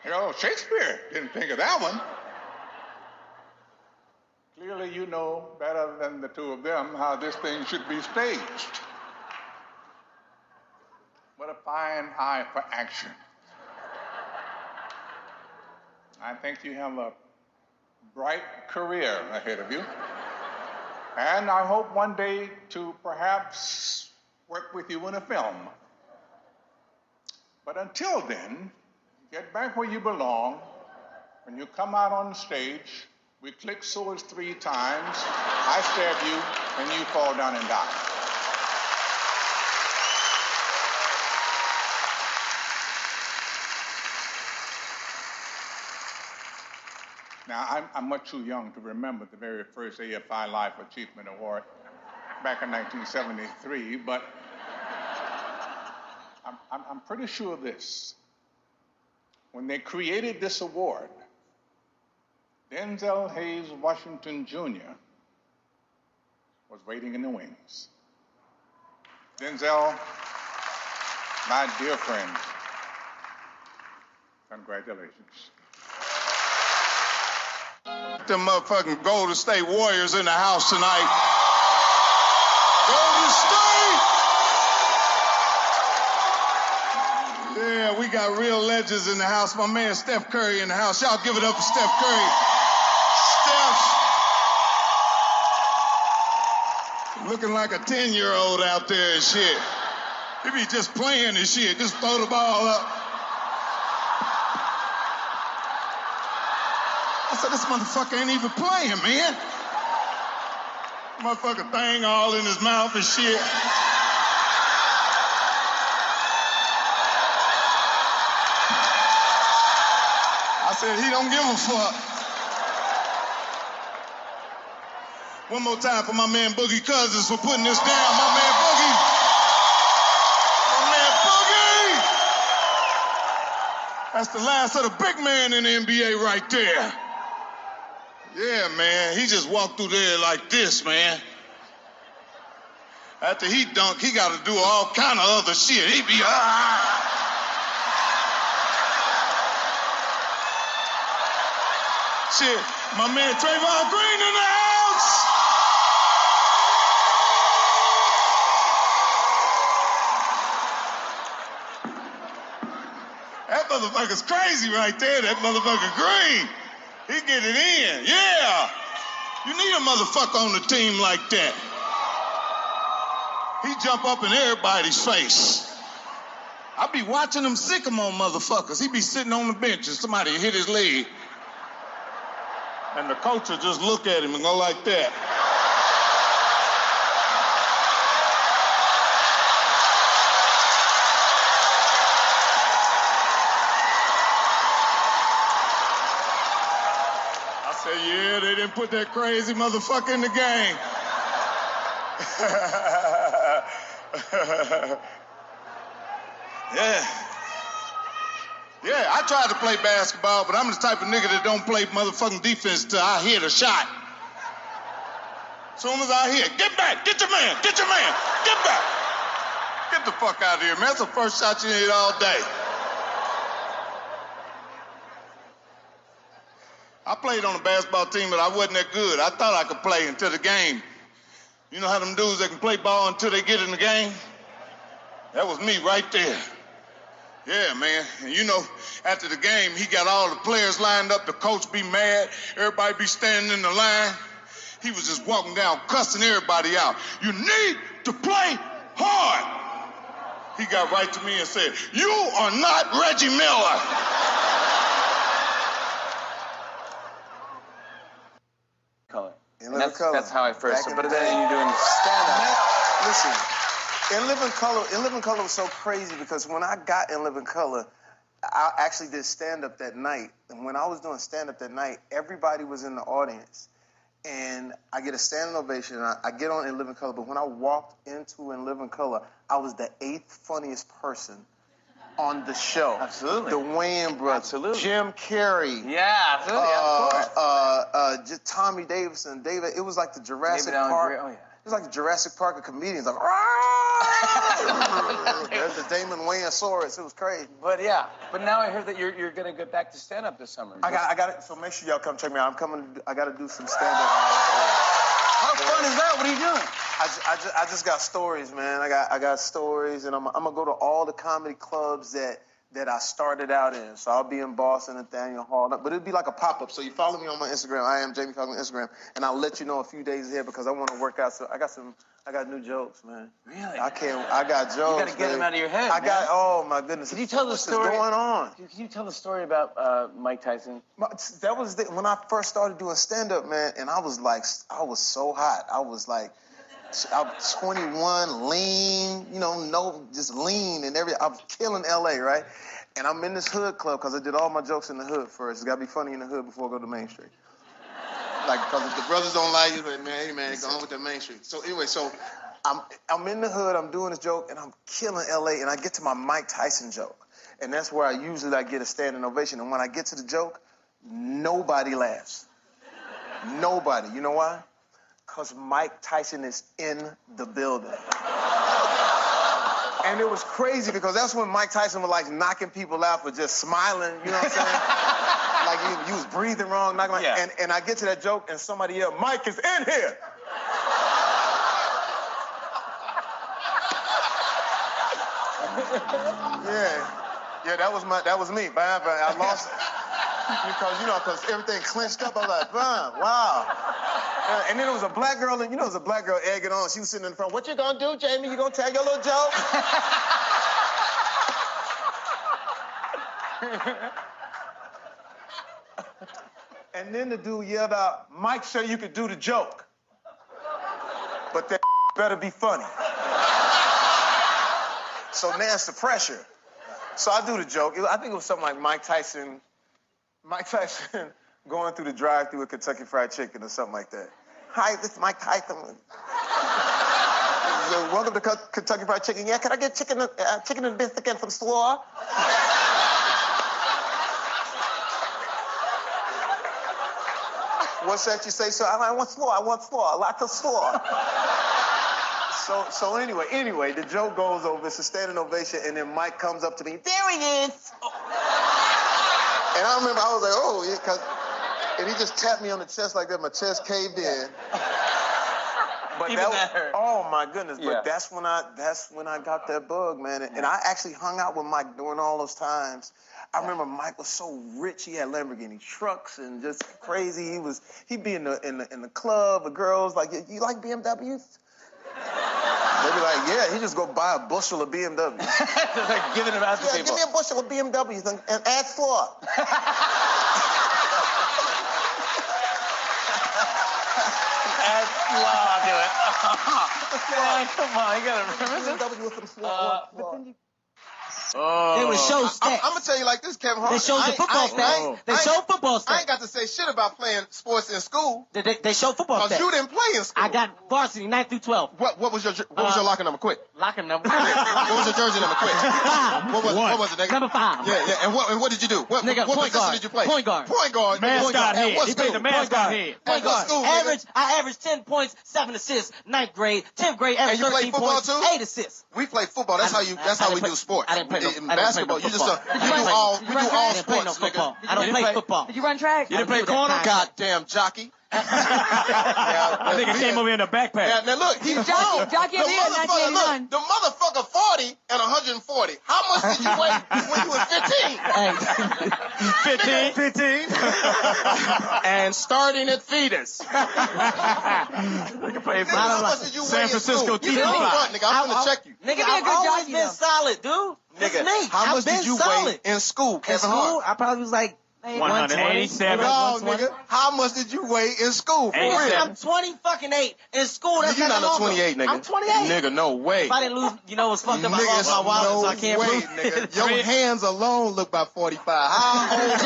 Hell, Shakespeare didn't think of that one. Clearly, you know better than the two of them how this thing should be staged. What a fine eye for action. I think you have a bright career ahead of you. And I hope one day to perhaps work with you in a film. But until then, get back where you belong. When you come out on stage, we click swords 3 times, I stab you, and you fall down and die. Now, I'm much too young to remember the very first AFI Life Achievement Award back in 1973, but I'm pretty sure of this. When they created this award, Denzel Hayes Washington Jr. was waiting in the wings. Denzel, my dear friend, congratulations. Them motherfucking Golden State Warriors in the house tonight. Golden State! Yeah, we got real legends in the house. My man Steph Curry in the house. Y'all give it up for Steph Curry. Steph, looking like a 10-year-old out there and shit. He be just playing and shit. Just throw the ball up. I said, this motherfucker ain't even playing, man. Motherfucker thing all in his mouth and shit. I said, he don't give a fuck. One more time for my man Boogie Cousins for putting this down. My man Boogie. My man Boogie. That's the last of the big man in the NBA right there. Yeah, man, he just walked through there like this, man. After he dunked, he got to do all kind of other shit. He be, Shit, my man Trayvon Green in the house. That motherfucker's crazy right there, that motherfucker Green. He get it in, yeah. You need a motherfucker on the team like that. He jump up in everybody's face. I be watching him sick him on motherfuckers. He be sitting on the bench and somebody hit his leg. And the coach will just look at him and go like that. Yeah, they didn't put that crazy motherfucker in the game. Yeah, I tried to play basketball, but I'm the type of nigga that don't play motherfucking defense till I hit a shot. Soon as I hit, get back, get your man, get back. Get the fuck out of here, man. That's the first shot you hit all day. I played on a basketball team, but I wasn't that good. I thought I could play until the game. You know how them dudes that can play ball until they get in the game? That was me right there. Yeah, man. And you know, after the game, he got all the players lined up. The coach be mad. Everybody be standing in the line. He was just walking down, cussing everybody out. You need to play hard. He got right to me and said, you are not Reggie Miller. Color. That's how I first. But then you're doing stand-up. Listen, In Living Color was so crazy because when I got In Living Color, I actually did stand-up that night. And when I was doing stand-up that night, everybody was in the audience. And I get a standing ovation, and I get on In Living Color. But when I walked into In Living Color, I was the 8th funniest person on the show. Absolutely. The Wayans brothers. Absolutely. Jim Carrey. Yeah, absolutely. Of course. Just Tommy Davidson. It was like the Jurassic Park. Oh, yeah. It was like the Jurassic Park of comedians. Like, there's the Damon Wayans-saurus. It was crazy. But yeah. But now I heard that you're going to get back to stand-up this summer. I got it. So make sure y'all come check me out. I got to do some stand-up. How fun is that? What are you doing? I just got stories, man. I got stories, and I'm gonna go to all the comedy clubs that I started out in. So I'll be in Boston, Nathaniel Hall, but it'll be like a pop-up. So you follow me on my Instagram. I am Jamie Coughlin on Instagram, and I'll let you know a few days ahead because I want to work out. So I got new jokes, man. Really? I got jokes. You got to get them out of your head. Oh my goodness. Can you tell the story? What's going on? Can you tell the story about Mike Tyson? That was when I first started doing stand-up, man, and I was so hot. I was like, I'm 21, lean, just lean and everything. I'm killing LA, right? And I'm in this hood club because I did all my jokes in the hood first. It's got to be funny in the hood before I go to Main Street. Like, because if the brothers don't like you, like, man, hey, man, go on with that Main Street. So anyway, I'm in the hood, I'm doing this joke, and I'm killing LA, and I get to my Mike Tyson joke. And that's where I get a standing ovation. And when I get to the joke, nobody laughs. Nobody. You know why? Because Mike Tyson is in the building. And it was crazy because that's when Mike Tyson was like knocking people out for just smiling, you know what I'm saying? Like you was breathing wrong, and I get to that joke and somebody yelled, "Mike is in here!" Yeah, that was me. But I lost because everything clenched up. I was like, wow. And then there was a black girl, and egging on. She was sitting in the front. "What you gonna do, Jamie? You gonna tell your little joke?" And then the dude yelled out, "Mike said you could do the joke, but that better be funny." So now it's the pressure. So I do the joke. I think it was something like Mike Tyson going through the drive-thru with Kentucky Fried Chicken or something like that. "Hi, this is Mike Tyson. Welcome to Kentucky Fried Chicken. Yeah, can I get chicken and biscuit and some slaw?" "What's that you say, sir?" I want slaw, lots of slaw." So anyway, the joke goes over. It's a standing ovation, and then Mike comes up to me. "There he is!" And I remember I was like, "Oh, yeah," and he just tapped me on the chest like that. My chest caved in. But that hurt. Oh my goodness! Yeah. But that's when I got that bug, man. And I actually hung out with Mike during all those times. I remember Mike was so rich. He had Lamborghini trucks and just crazy. He'd be in the club with girls like, "You like BMWs?" They'd be like, "Yeah." He just go buy a bushel of BMWs. Like giving them out to people. "Give me a bushel of BMWs and add slaw." Add slaw to it. Come on, you gotta remember this. BMW with some slaw. They would show stats. I'm gonna tell you like this, Kevin Hart. They showed the football stats. They showed football stats. I ain't got to say shit about playing sports in school. They showed football stats. Because you didn't play in school. I got varsity 9 through 12. What was your locker number? Quick. Locker number. What was your jersey number? Quick. 5. What was it, nigga? Number 5. Yeah. And what did you do? What position did you play? Point guard. Point guard. Mascot head. What He played the mascot head. Point guard. I averaged 10 points, 7 assists, 9th grade, 10th grade, averaged 13 points, too? 8 assists. We play football. That's how we do sports. I didn't play in basketball. You just we do all sports, nigga. I don't play football. Did you run track? You didn't play corner? Goddamn jockey. I think it came over in a backpack. Now look, he's wrong. Jockey in the 1981. The motherfucker 40 and 140. How much did you weigh when you was 15? 15. And starting at fetus. How much did you weigh San Francisco in school? You front, nigga. I'm gonna check you. Nigga, I've always been solid, dude. Nigga, me. how much did you weigh in school, Kevin Hart? I probably was like 187. No, nigga. How much did you weigh in school? For real? I'm 20 in school. That's You're not a 28, nigga. I'm 28. Nigga, no way. If I didn't lose, what's fucked up? I lost my wallet, so I can't prove nigga. Your hands alone look about 45. How old?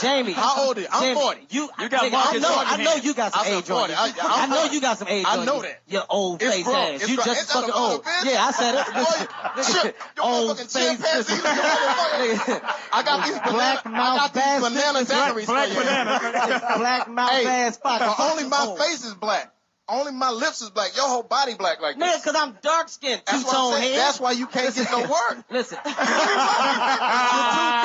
Jamie. How old are you? I'm 40. You got I know you got some age on you. I know you got some age on you. I know that. Your old face ass. You just fucking old. Yeah, I said it. Old face. I got these banana daiquiris. Black banana. Black mouth ass fucker. Only my face is black. Only my lips is black. Your whole body black like this. Nigga, because I'm dark-skinned. Two-tone head. That's why you can't get no work. Listen. You're too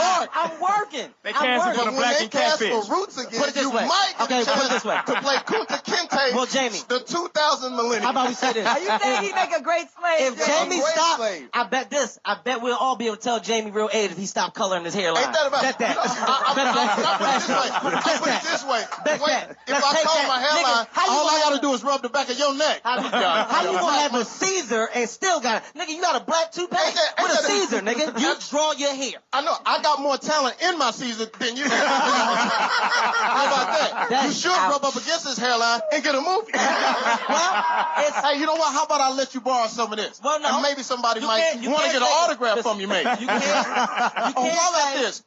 dark. I'm working. They cancel for the black and catfish. For roots again, put it this way. Put it this way. To play Kunta Kinte. Well, Jamie. The 2000 millennium. How about we say this? Are you saying he make a great slave? If Jamie stopped, I bet we'll all be able to tell Jamie real age if he stopped coloring his hairline. Ain't that about Bet that. I'll put it this way. If I color my hairline, all I gotta do is run rub the back of your neck. How you gonna have a Caesar and still got it? Nigga, you got a black toupee with a Caesar, nigga. You draw your hair. I know. I got more talent in my Caesar than you. How about that? You should rub up against his hairline and get a movie. Hey, you know what? How about I let you borrow some of this? Well, no. And maybe somebody might want to get an autograph from you, mate. You can't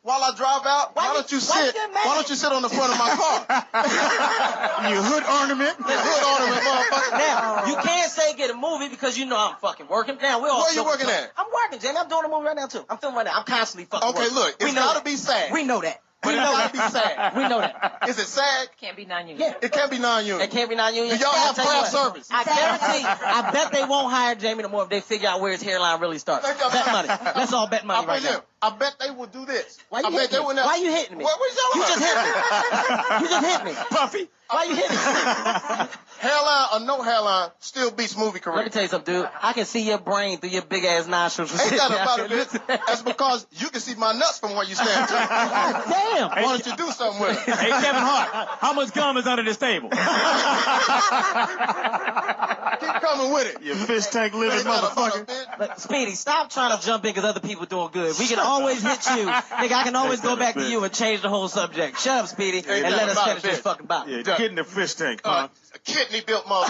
while I drive out, why don't you sit on the front of my car? Your hood ornament. Motherfucker. Now, you can't say get a movie because you know I'm fucking working. Now, we're all Where you working at? I'm working, Jamie. I'm doing a movie right now, too. I'm filming right now. I'm constantly fucking working. Okay, look, it's gotta be sad. We know that. But it gotta be sad. We know that. Is it sad? Can't be non-union. Yeah. It can't be non-union. It can't be non-union. Do y'all have craft service? I guarantee. I bet they won't hire Jamie no more if they figure out where his hairline really starts. Bet money. Let's all bet money right now. I bet they will do this. Why you hitting me? Why you hitting me? You just hit me. You just hit me. Puffy. Why you hitting me? Hairline or no hairline still beats movie career. Let me tell you something, dude. I can see your brain through your big ass nostrils. Ain't that about it, bitch? That's because you can see my nuts from where you stand. Damn. Why don't you do something with it? Hey, Kevin Hart, how much gum is under this table? Keep coming with it. You fish tank living motherfucker. But Speedy, stop trying to jump in because other people doing good. We can always hit you. Nigga, I can always go back to you and change the whole subject. Shut up, Speedy, and let us finish this fucking bout. Yeah, get in the fish tank, huh? A kidney built motherfucker.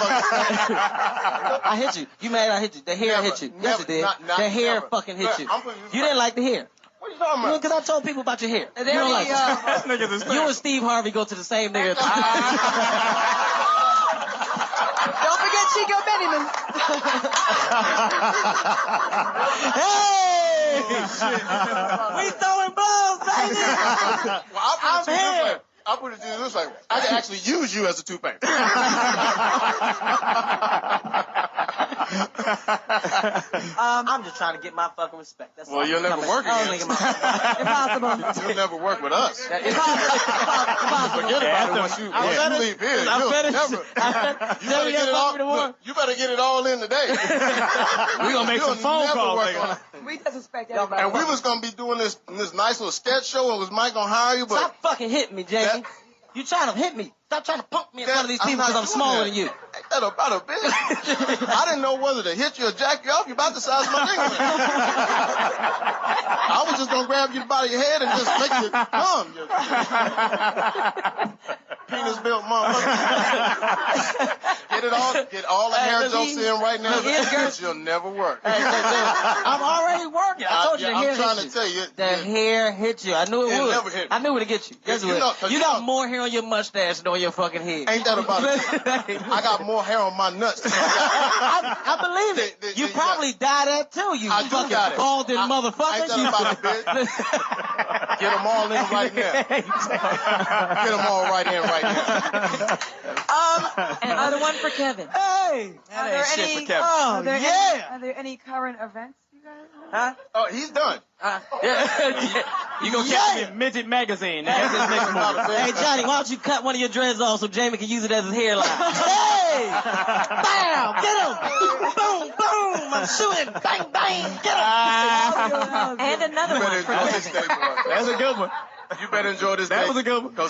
I hit you. You mad I hit you. The hair hit you. Yes, it did. The hair fucking hit you. You didn't like the hair. What are you talking about? Because I told people about your hair. You don't like it. You and Steve Harvey go to the same nigga. Don't forget Chico Benjamin. Hey! We throwing blows, baby! I'm here. I'll put it to you this way. I can actually use you as a toupee. I'm just trying to get my fucking respect. That's Well, you'll never work again. Impossible. You'll never work with us. Impossible. Forget about it once you leave here. You better get it all in today. We're going to make some phone calls. We disrespect everybody. And we was going to be doing this nice little sketch show, and was Mike going to hire you? But stop fucking hitting me, Jamie. You trying to hit me. Stop trying to punk me in front of these people because I'm smaller than you. Ain't that about a bitch? I didn't know whether to hit you or jack you off. You're about the size of my dick. I was just going to grab you by your head and just make you come. Penis built motherfucker. Get all the hair jokes in right now. You'll never work. I'm already working. I told you the hair I'm trying hit to tell you. The hair hit you. I knew it would. Never hit me. I knew it would get you. Guess what? You got more hair on your mustache than on your fucking head. Ain't that about it? I got more hair on my nuts. I believe it. You probably dyed that too, you fucking balding motherfucker. Ain't that about it, bitch? Get them all in right now. Get them all right in right now. Another one for Kevin. Hey! Are there any? Oh, are there any current events you guys? Huh? Oh, he's done. You gonna catch me in Midget Magazine. That's his next movie. Hey, Johnny, why don't you cut one of your dreads off so Jamie can use it as his hairline? Hey! Bam! Get him! Boom! Boom! I'm shooting! Bang! Bang! Get him! And another one for Kevin. That's a good one. You better enjoy this day. That was a good one. Because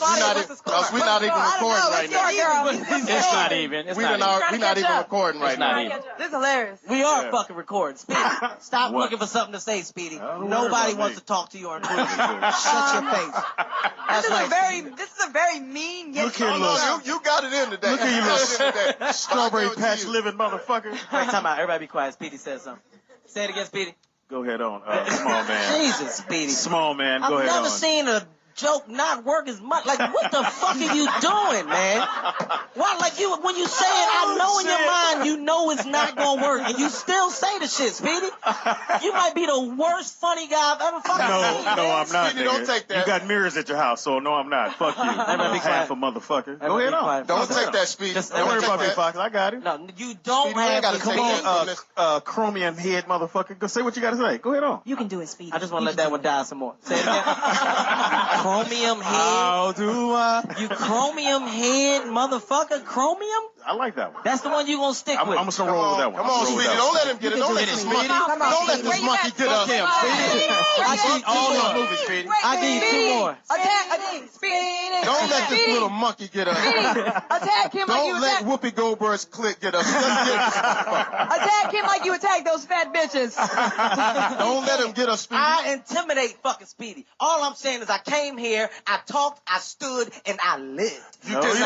we're not even recording right now. It's not even. We're not even recording right now. This is hilarious. We are fucking recording. Speedy, stop looking for something to say, Speedy. Nobody wants to talk to you on Twitter. Shut your face. This is a very mean yet. Look here, you got it in today. Look at you, little strawberry patch living motherfucker. Wait, time out. Everybody be quiet. Speedy says something. Say it again, Speedy. Go ahead on. Small man. Jesus, Speedy. Small man, go ahead on. I've never seen a joke not work as much. Like, what the fuck are you doing, man? Why, like, when you say it, I know in your mind you know it's not gonna work, and you still say the shit, Speedy. You might be the worst funny guy I've ever fucking seen. No, I'm not. Speedy, don't take that. You got mirrors at your house, so no, I'm not. Fuck you. Half a motherfucker. Go ahead on. Don't take that, Speedy. Don't worry about me, Fox. I got it. No, you don't Speedy, have to. come on, chromium head motherfucker. Go say what you got to say. Go ahead on. You can do it, Speedy. I just want to let that one die some more. Say it again. Chromium head. How do I? You chromium head motherfucker. Chromium? I like that one. That's the one you gonna stick with. I'm just gonna roll with that one. Come on, Speedy. Don't let him get it. Don't let this monkey. Don't let this monkey get us. I give you All two those more. movies, Speedy. I give you two more. Don't let this little monkey get us. Attack him like you Don't let attack. Whoopi Goldberg's clique get us. Let's get this motherfucker. Attack him like you attack those fat bitches. Don't let him get us, Speedy. I intimidate fucking Speedy. All I'm saying is I came here, I talked, I stood, and I lived. You did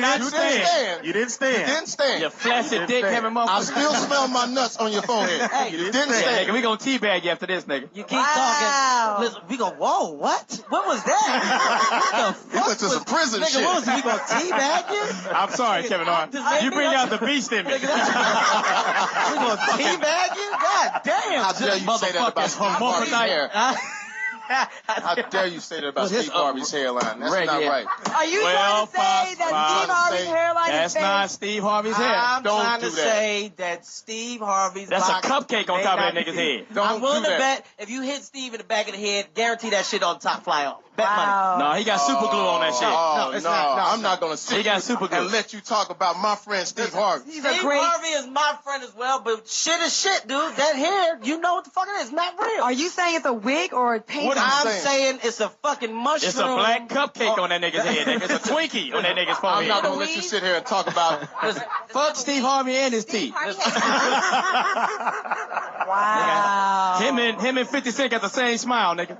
not stand. You didn't stand. You didn't stand. You flaccid dick having I motherfucker. still smell my nuts on your forehead. Hey, You didn't stand. Nigga, we gonna teabag you after this, nigga. You keep talking. Listen, we go, whoa, what? What was that? He went to some prison Nigga, shit. what was it? We gonna teabag you? I'm sorry, Kevin Hart. You bring out the beast in me. We gonna teabag you? God damn. How dare you say that about Steve Harvey's hair? How dare you say that about Steve Harvey's hairline? That's Right, not yeah. right. Are you trying to say that Steve Harvey's hairline is That's fake? not Steve Harvey's hair. I'm Don't trying do to that. say that Steve Harvey's That's a box cupcake on may top of that not nigga's be. head. Don't I'm willing do to that. bet if you hit Steve in the back of the head, guarantee that shit on top fly off. Bet Wow. No, he got super glue on that shit. Oh, it's no, not. No, I'm not going to sit He got here super glue. and let you talk about my friend Steve Harvey. He's money. a Steve great. Harvey is my friend as well, but shit is shit, dude. That hair, you know what the fuck it is. Not real. Are you saying it's a wig or a paint? What I'm saying? saying it's a fucking mushroom. It's a black cupcake on that nigga's head. Nigga. It's a Twinkie on that nigga's I'm forehead. not going to let you sit here and talk about. Fuck Steve Harvey and his teeth. Wow. Him and 50 Cent got the same smile, nigga.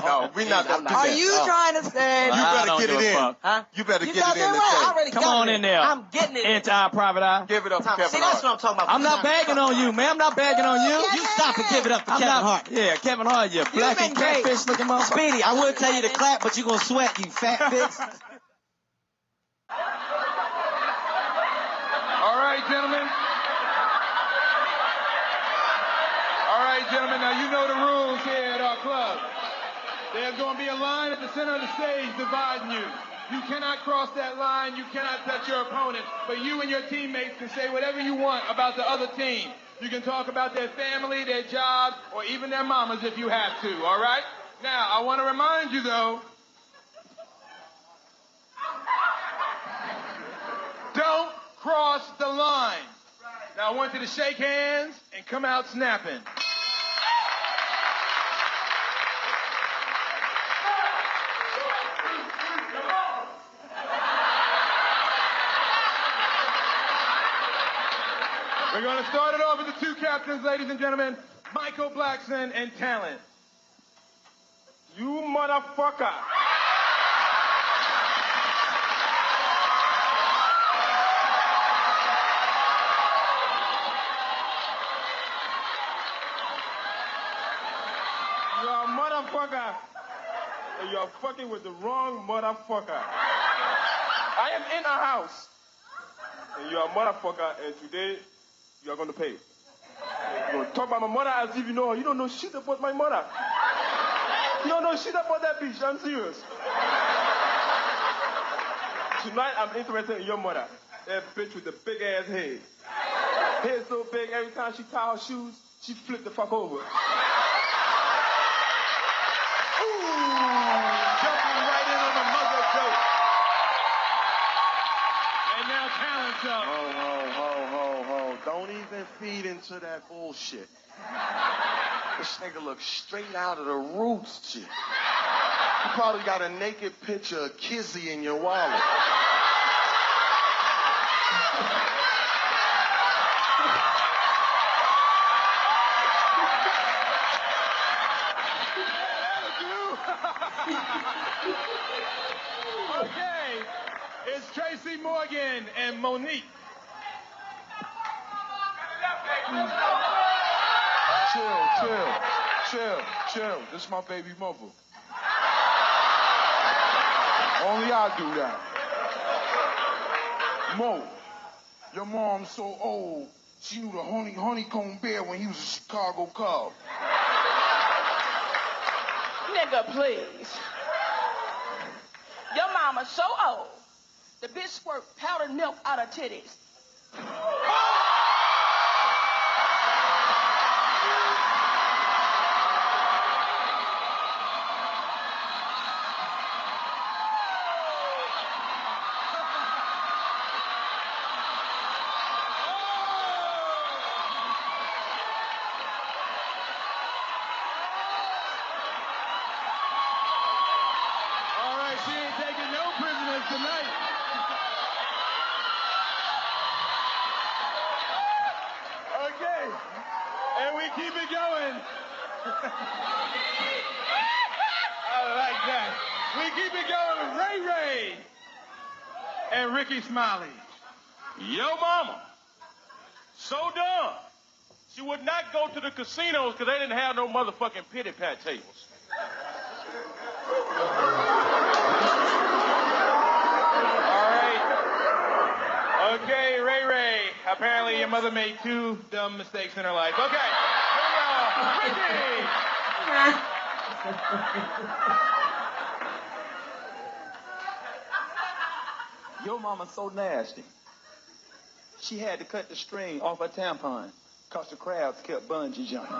No, we're not going to do Are that. you trying to say? You I better don't get give it a in. fuck. Huh? You better You get got it in that right. I today. already Come got on it. in there. I'm getting it. Anti-private eye. Give it up to See, Kevin that's Hart. what I'm talking about. I'm not bagging on you, man. I'm not bagging on you. You stop and give it up to I'm Kevin not. Hart. Yeah, Kevin Hart, you black been and great. catfish looking motherfucker. Speedy, I would tell you to clap, but you gonna sweat, you fat bitch. All right, gentlemen. All right, gentlemen. Now you know the rules here at our club. There's going to be a line at the center of the stage dividing you. You cannot cross that line. You cannot touch your opponent. But you and your teammates can say whatever you want about the other team. You can talk about their family, their jobs, or even their mamas if you have to. All right? Now, I want to remind you, though, don't cross the line. Now, I want you to shake hands and come out snapping. We're going to start it off with the two captains, ladies and gentlemen, Michael Blackson and Talent. You motherfucker. You're a motherfucker. And you're fucking with the wrong motherfucker. I am in a house. And you're a motherfucker, and today you're going to pay. You're going to talk about my mother as if you know her. You don't know shit about my mother. You don't know shit about that bitch. I'm serious. Tonight, I'm interested in your mother. That bitch with the big ass head. Head so big, every time she tie her shoes, she flip the fuck over. Ooh, jumping right in on the mother joke. And now Talent's up. Ho. Don't even feed into that bullshit. This nigga looks straight out of the roots shit. You probably got a naked picture of Kizzy in your wallet. Okay, it's Tracy Morgan and Monique. Chill. This is my baby mother. Only I do that. Mo, your mom's so old, she knew the honeycomb bear when he was a Chicago Cub. Nigga, please. Your mama's so old, the bitch squirt powdered milk out her titties. of tonight. Okay, and we keep it going. I like that. We keep it going with Ray Ray and Ricky Smiley. Yo mama, so dumb. She would not go to the casinos because they didn't have no motherfucking pity pat tables. All right. Okay, Ray Ray. Apparently your mother made 2 dumb mistakes in her life. Okay, here we go. Ricky! Your mama's so nasty. She had to cut the string off her tampon because the crabs kept bungee jumping.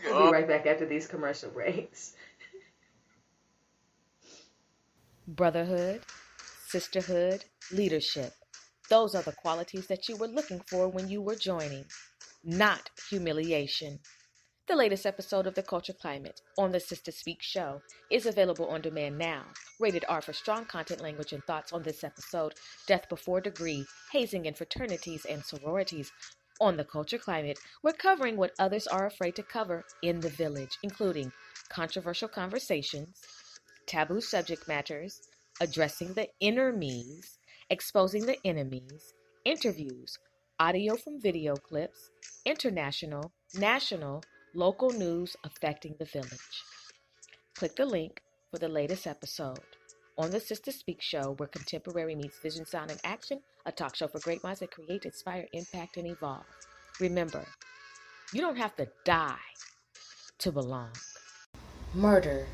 We'll be right back after these commercial breaks. Brotherhood, sisterhood, leadership. Those are the qualities that you were looking for when you were joining, not humiliation. The latest episode of The Culture Climate on the Sister Speak show is available on demand now. Rated R for strong content, language, and thoughts on this episode. Death before degree, hazing in fraternities and sororities. On The Culture Climate, we're covering what others are afraid to cover in the village, including controversial conversations, taboo subject matters, addressing the inner me's, exposing the enemies, interviews, audio from video clips, international, national, local news affecting the village. Click the link for the latest episode on the Sister Speak show, where contemporary meets vision, sound, and action, a talk show for great minds that create, inspire, impact, and evolve. Remember, you don't have to die to belong. Murder,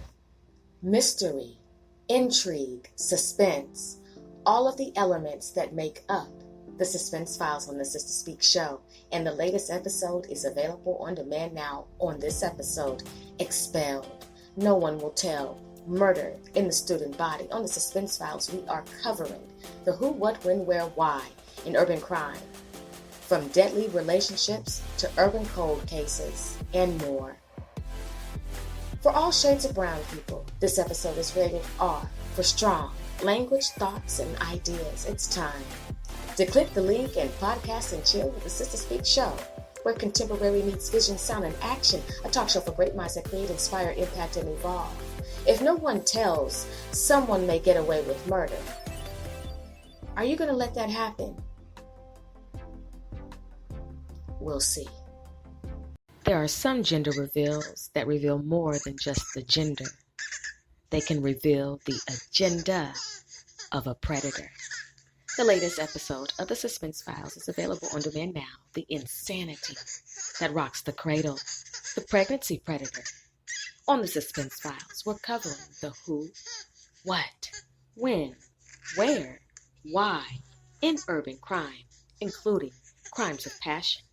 mystery, intrigue, suspense, all of the elements that make up the Suspense Files on the Sister Speak show. And the latest episode is available on demand now. On this episode, Expelled, No One Will Tell, Murder in the Student Body. On the Suspense Files, we are covering the who, what, when, where, why in urban crime, from deadly relationships to urban cold cases and more. For all shades of brown people, this episode is rated R for strong language, thoughts, and ideas. It's time to click the link and podcast and chill with the Sister Speak show, where contemporary meets vision, sound, and action, a talk show for great minds that create, inspire, impact, and evolve. If no one tells, someone may get away with murder. Are you going to let that happen? We'll see. There are some gender reveals that reveal more than just the gender. They can reveal the agenda of a predator. The latest episode of the Suspense Files is available on demand now. The insanity that rocks the cradle. The pregnancy predator. On the Suspense Files, we're covering the who, what, when, where, why in urban crime, including crimes of passion,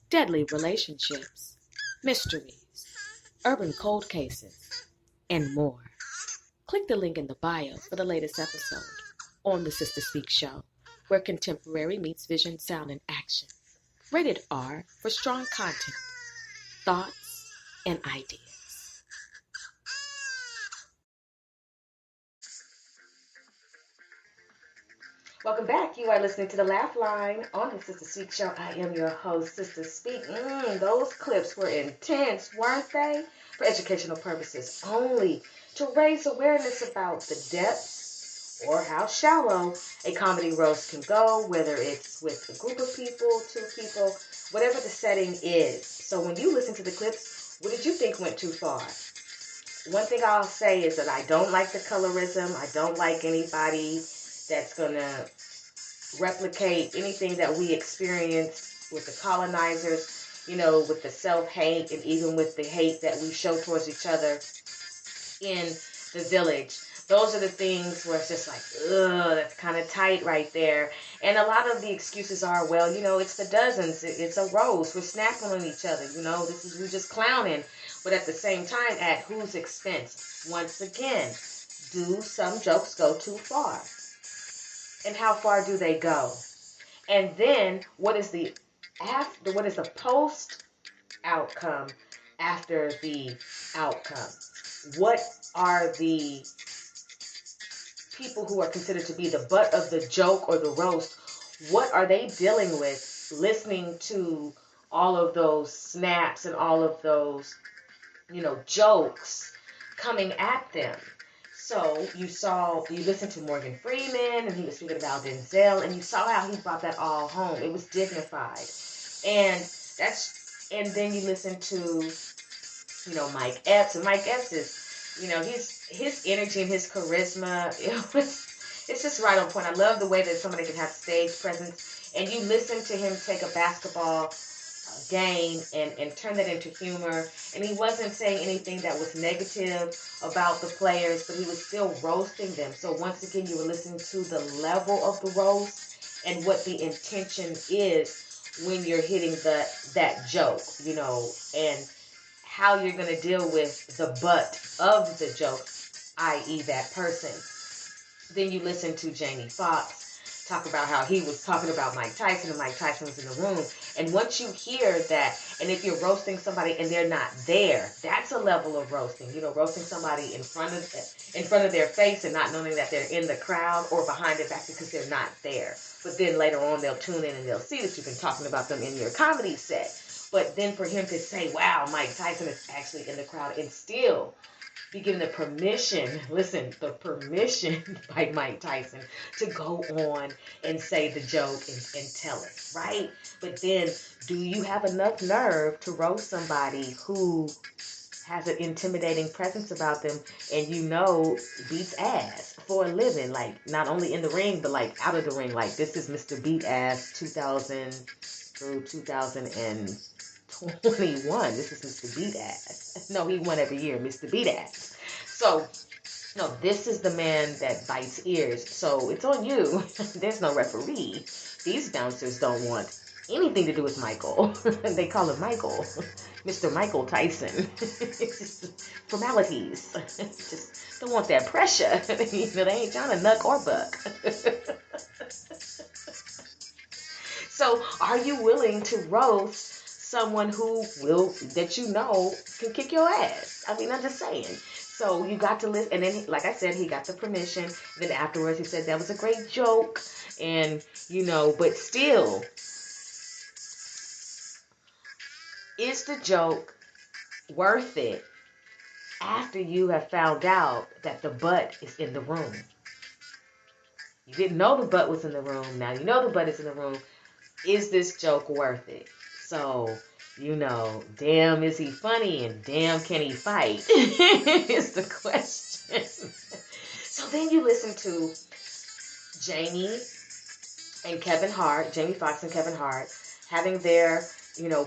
deadly relationships, mysteries, urban cold cases, and more. Click the link in the bio for the latest episode on the Sister Speak show, where contemporary meets vision, sound, and action. Rated R for strong content, thoughts, and ideas. Welcome back. You are listening to The Laugh Line on the Sister Speak show. I am your host, Sister Speak. Those clips were intense, weren't they? For educational purposes only, to raise awareness about the depths or how shallow a comedy roast can go, whether it's with a group of people, 2 people, whatever the setting is. So when you listen to the clips, what did you think went too far? One thing I'll say is that I don't like the colorism. I don't like anybody that's going to replicate anything that we experienced with the colonizers, with the self-hate and even with the hate that we show towards each other in the village. those are the things where it's just like, ugh, that's kind of tight right there. And a lot of the excuses are, well, it's the dozens. It's a roast. We're snapping on each other. We're just clowning. But at the same time, at whose expense? Once again, do some jokes go too far? And how far do they go? And then what is the post outcome after the outcome? What are the people who are considered to be the butt of the joke or the roast, what are they dealing with listening to all of those snaps and all of those, jokes coming at them? So you listened to Morgan Freeman, and he was speaking about Denzel, and you saw how he brought that all home. It was dignified. And then you listen to, Mike Epps, and Mike Epps is, his energy and his charisma, it's just right on point. I love the way that somebody can have stage presence, and you listen to him take a basketball game and turn that into humor, and he wasn't saying anything that was negative about the players, but he was still roasting them. So once again, you were listening to the level of the roast and what the intention is when you're hitting that joke, and how you're going to deal with the butt of the joke, i.e. that person. Then you listen to Jamie Foxx talk about how he was talking about Mike Tyson, and Mike Tyson was in the room. And once you hear that, and if you're roasting somebody and they're not there, that's a level of roasting. Roasting somebody in front of their face and not knowing that they're in the crowd or behind their back because they're not there. But then later on, they'll tune in and they'll see that you've been talking about them in your comedy set. But then for him to say, wow, Mike Tyson is actually in the crowd, and still be given the permission by Mike Tyson to go on and say the joke and tell it, right? But then, do you have enough nerve to roast somebody who has an intimidating presence about them and beats ass for a living, like not only in the ring, but like out of the ring? Like, this is Mr. Beat Ass 2000 through 2021. This is Mr. Beat Ass. No, he won every year, Mr. Beat Ass. So, no, this is the man that bites ears. So it's on you. There's no referee. These bouncers don't want anything to do with Michael. They call him Michael. Mr. Michael Tyson. It's just formalities. Just don't want that pressure. They ain't trying to knuck or buck. So are you willing to roast someone that can kick your ass? I mean, I'm just saying. So you got to listen, and then, like I said, he got the permission. Then afterwards, he said that was a great joke, and but still, is the joke worth it after you have found out that the butt is in the room? You didn't know the butt was in the room. Now you know the butt is in the room. Is this joke worth it? So, damn, is he funny, and damn, can he fight? Is the question. So then you listen to Jamie Foxx and Kevin Hart having their,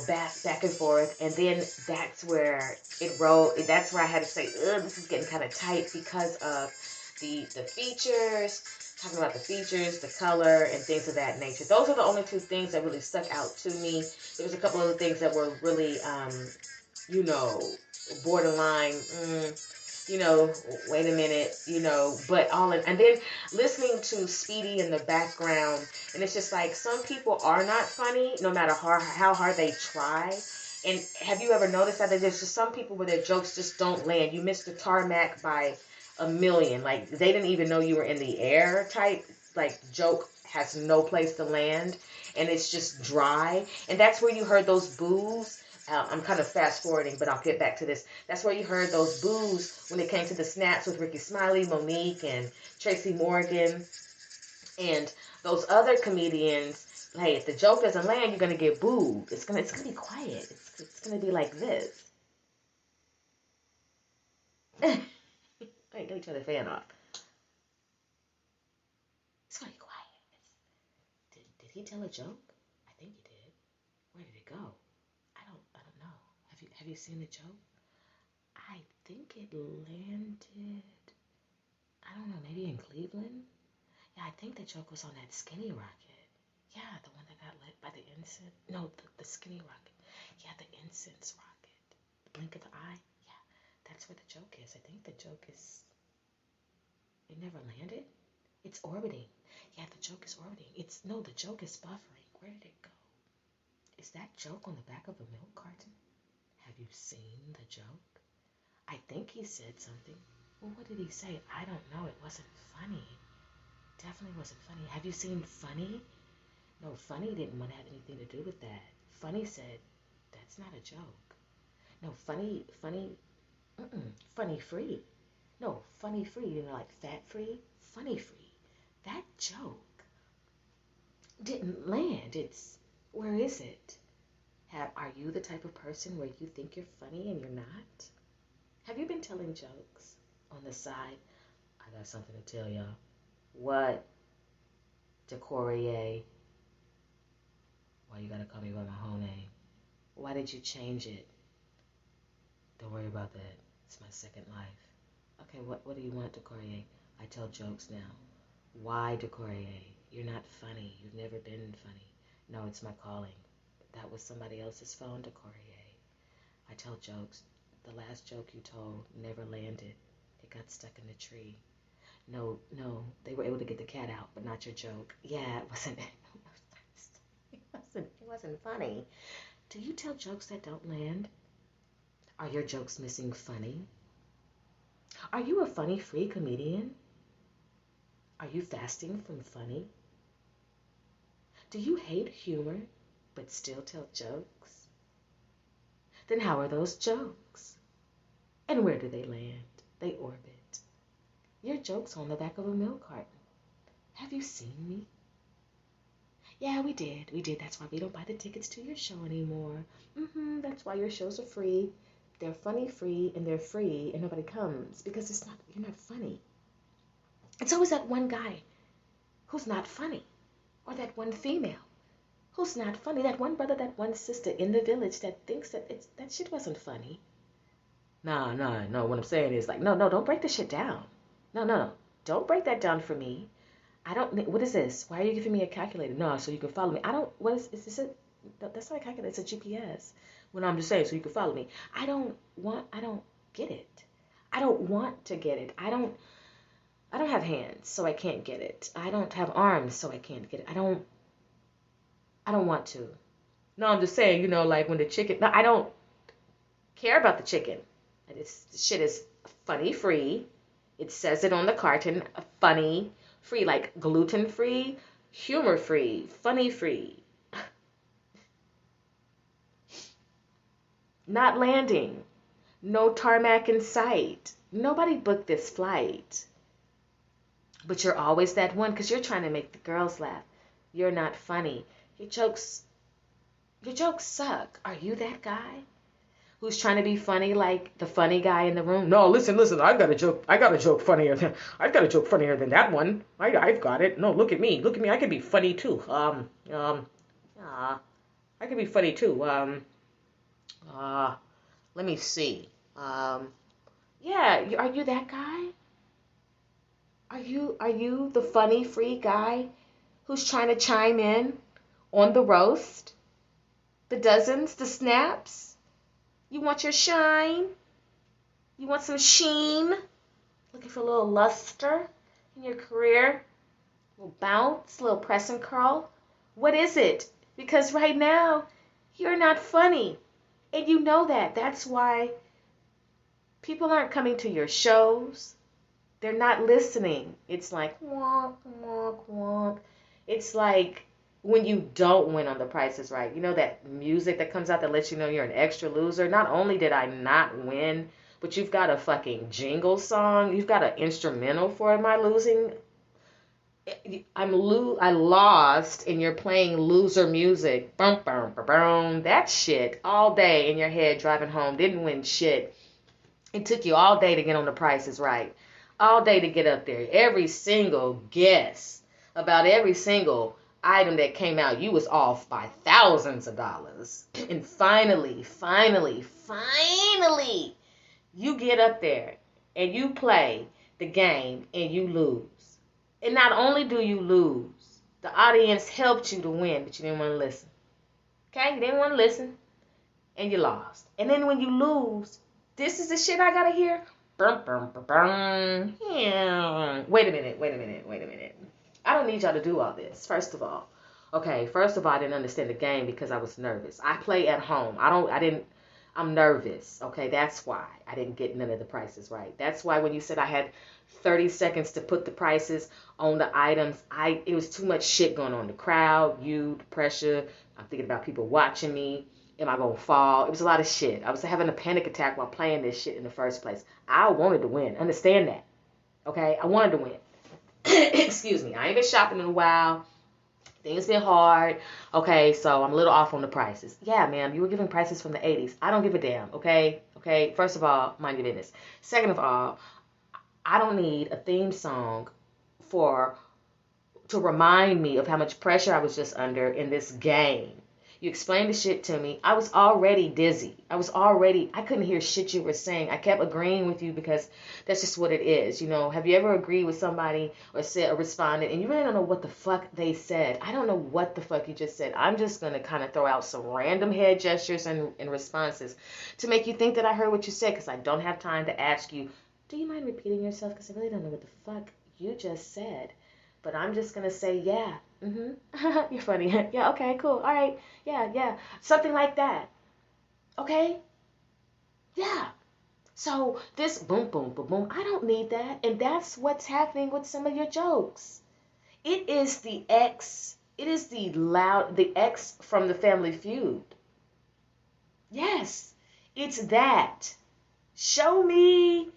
back and forth, and then that's where that's where I had to say, this is getting kind of tight because of the features. Talking about the features, the color, and things of that nature. Those are the only two things that really stuck out to me. There was a couple other things that were really, borderline, wait a minute, but and then listening to Speedy in the background, and it's just like, some people are not funny, no matter how hard they try. And have you ever noticed that there's just some people where their jokes just don't land? You missed the tarmac by a million. Like, they didn't even know you were in the air type. Like, joke has no place to land, and it's just dry. And that's where you heard those boos. I'm kind of fast forwarding, but I'll get back to this. That's where you heard those boos when it came to the snaps with Ricky Smiley, Monique, and Tracy Morgan, and those other comedians. Hey, if the joke doesn't land, you're gonna get booed. It's gonna be quiet. It's gonna be like this. Wait, let me turn the fan off. It's gonna be quiet. Did he tell a joke? I think he did. Where did it go? I don't know. Have you seen the joke? I think it landed. I don't know, maybe in Cleveland? Yeah, I think the joke was on that skinny rocket. Yeah, the one that got lit by the incense. No, the skinny rocket. Yeah, the incense rocket. The blink of the eye. Yeah, that's where the joke is. I think the joke is, it never landed. It's orbiting. Yeah, the joke is orbiting. The joke is buffering. Where did it go? Is that joke on the back of a milk carton? Have you seen the joke? I think he said something. Well, what did he say? I don't know. It wasn't funny. Definitely wasn't funny. Have you seen Funny? No, Funny didn't want to have anything to do with that. Funny said, that's not a joke. No, Funny free. No, Funny free, like fat free, funny free. That joke didn't land. Where is it? Are you the type of person where you think you're funny and you're not? Have you been telling jokes on the side? I got something to tell y'all. What? DeCorier. Why you gotta call me by my whole name? Why did you change it? Don't worry about that. It's my second life. Okay, what do you want, DeCorier? I tell jokes now. Why, DeCorier? You're not funny. You've never been funny. No, it's my calling. That was somebody else's phone, DeCorier. I tell jokes. The last joke you told never landed. It got stuck in the tree. No, they were able to get the cat out, but not your joke. Yeah, it wasn't funny. Do you tell jokes that don't land? Are your jokes missing funny? Are you a funny-free comedian? Are you fasting from funny? Do you hate humor, but still tell jokes? Then how are those jokes? And where do they land? They orbit. Your joke's on the back of a milk carton. Have you seen me? Yeah, we did. That's why we don't buy the tickets to your show anymore. That's why your shows are free. They're funny free, and they're free, and nobody comes because you're not funny. It's always that one guy who's not funny, or that one female who's not funny, that one brother, that one sister in the village that thinks that that shit wasn't funny. No. What I'm saying is no, don't break the shit down. No. Don't break that down for me. What is this? Why are you giving me a calculator? No, so you can follow me. What is this? That's not a calculator. It's a GPS. When I'm just saying, so you can follow me. I don't get it. I don't want to get it. I don't have hands, so I can't get it. I don't have arms, so I can't get it. I don't want to. No, I'm just saying, like when the chicken, no, I don't care about the chicken. This shit is funny free. It says it on the carton, funny free, like gluten free, humor free, funny free. Not landing. No tarmac in sight. Nobody booked this flight. But you're always that one because you're trying to make the girls laugh. You're not funny. Your jokes suck. Are you that guy who's trying to be funny like the funny guy in the room? No, listen. I've got a joke funnier than that one. I've got it. No, look at me. I can be funny too. I can be funny too. Let me see. Yeah, are you that guy? Are you the funny free guy who's trying to chime in on the roast? The dozens, the snaps? You want your shine? You want some sheen? Looking for a little luster in your career? A little bounce, a little press and curl? What is it? Because right now, you're not funny. And you know that. That's why people aren't coming to your shows. They're not listening. It's like, wonk, wonk, wonk. It's like when you don't win on The Price is Right. You know that music that comes out that lets you know you're an extra loser? Not only did I not win, but you've got a fucking jingle song. You've got an instrumental for my losing. I lost, and you're playing loser music. Bum, bum, bum, bum. That shit all day in your head driving home. Didn't win shit. It took you all day to get on The Price is Right. All day to get up there. Every single guess about every single item that came out, you was off by thousands of dollars. And finally, you get up there and you play the game and you lose. And not only do you lose, the audience helped you to win, but you didn't want to listen. Okay? You didn't want to listen, and you lost. And then when you lose, this is the shit I gotta hear. Wait a minute. I don't need y'all to do all this, first of all. Okay, first of all, I didn't understand the game because I was nervous. I play at home. I'm nervous. Okay, that's why I didn't get none of the prices right. That's why when you said I had 30 seconds to put the prices on the items, it was too much shit going on. The crowd, the pressure. I'm thinking about people watching me. Am I going to fall? It was a lot of shit. I was having a panic attack while playing this shit in the first place. I wanted to win. Understand that. Okay? I wanted to win. Excuse me. I ain't been shopping in a while. Things been hard. Okay, so I'm a little off on the prices. Yeah, ma'am, you were giving prices from the 80s. I don't give a damn, okay? Okay, first of all, mind your business. Second of all, I don't need a theme song to remind me of how much pressure I was just under in this game. You explained the shit to me. I was already dizzy. I couldn't hear shit you were saying. I kept agreeing with you because that's just what it is. You know, have you ever agreed with somebody or said or responded and you really don't know what the fuck they said? I don't know what the fuck you just said. I'm just going to kind of throw out some random head gestures and responses to make you think that I heard what you said because I don't have time to ask you, do you mind repeating yourself? Because I really don't know what the fuck you just said. But I'm just going to say, yeah. You're funny. Yeah, okay, cool. All right. Yeah. Something like that. Okay? Yeah. So this boom, boom, boom, boom, I don't need that. And that's what's happening with some of your jokes. It is the X. It is the X from the Family Feud. Yes. It's that. Show me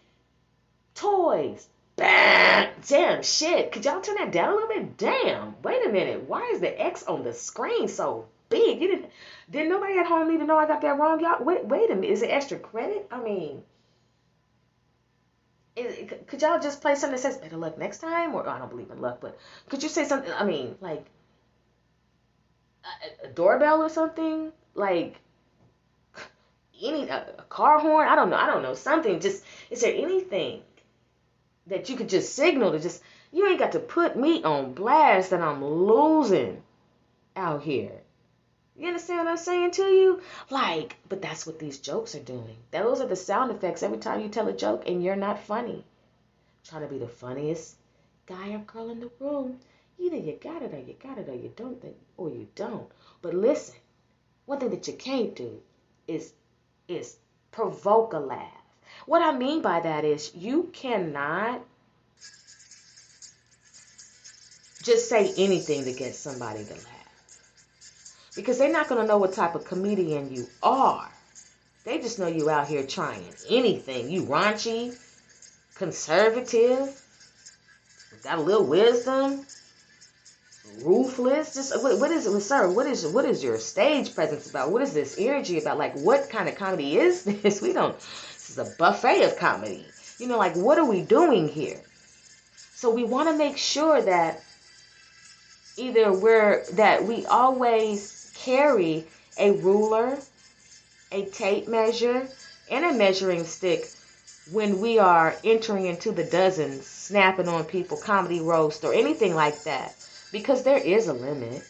toys. Bam! Damn, shit. Could y'all turn that down a little bit? Damn. Wait a minute. Why is the X on the screen so big? Didn't nobody at home need to know I got that wrong, y'all? Wait a minute. Is it extra credit? I mean, could y'all just play something that says better luck next time? Or I don't believe in luck, but could you say something? I mean, like a doorbell or something? Like a car horn? I don't know. Something. Just, is there anything that you could just signal to just, you ain't got to put me on blast that I'm losing out here. You understand what I'm saying to you? Like, but that's what these jokes are doing. Those are the sound effects every time you tell a joke and you're not funny. Trying to be the funniest guy or girl in the room. Either you got it or you don't. But listen, one thing that you can't do is provoke a laugh. What I mean by that is you cannot just say anything to get somebody to laugh. Because they're not going to know what type of comedian you are. They just know you out here trying anything. You raunchy, conservative, got a little wisdom, ruthless. Just what is it, sir? What is your stage presence about? What is this energy about? Like, what kind of comedy is this? This is a buffet of comedy. You know, like, what are we doing here? So we want to make sure that we always carry a ruler, a tape measure, and a measuring stick when we are entering into the dozens, snapping on people, comedy roast, or anything like that. Because there is a limit.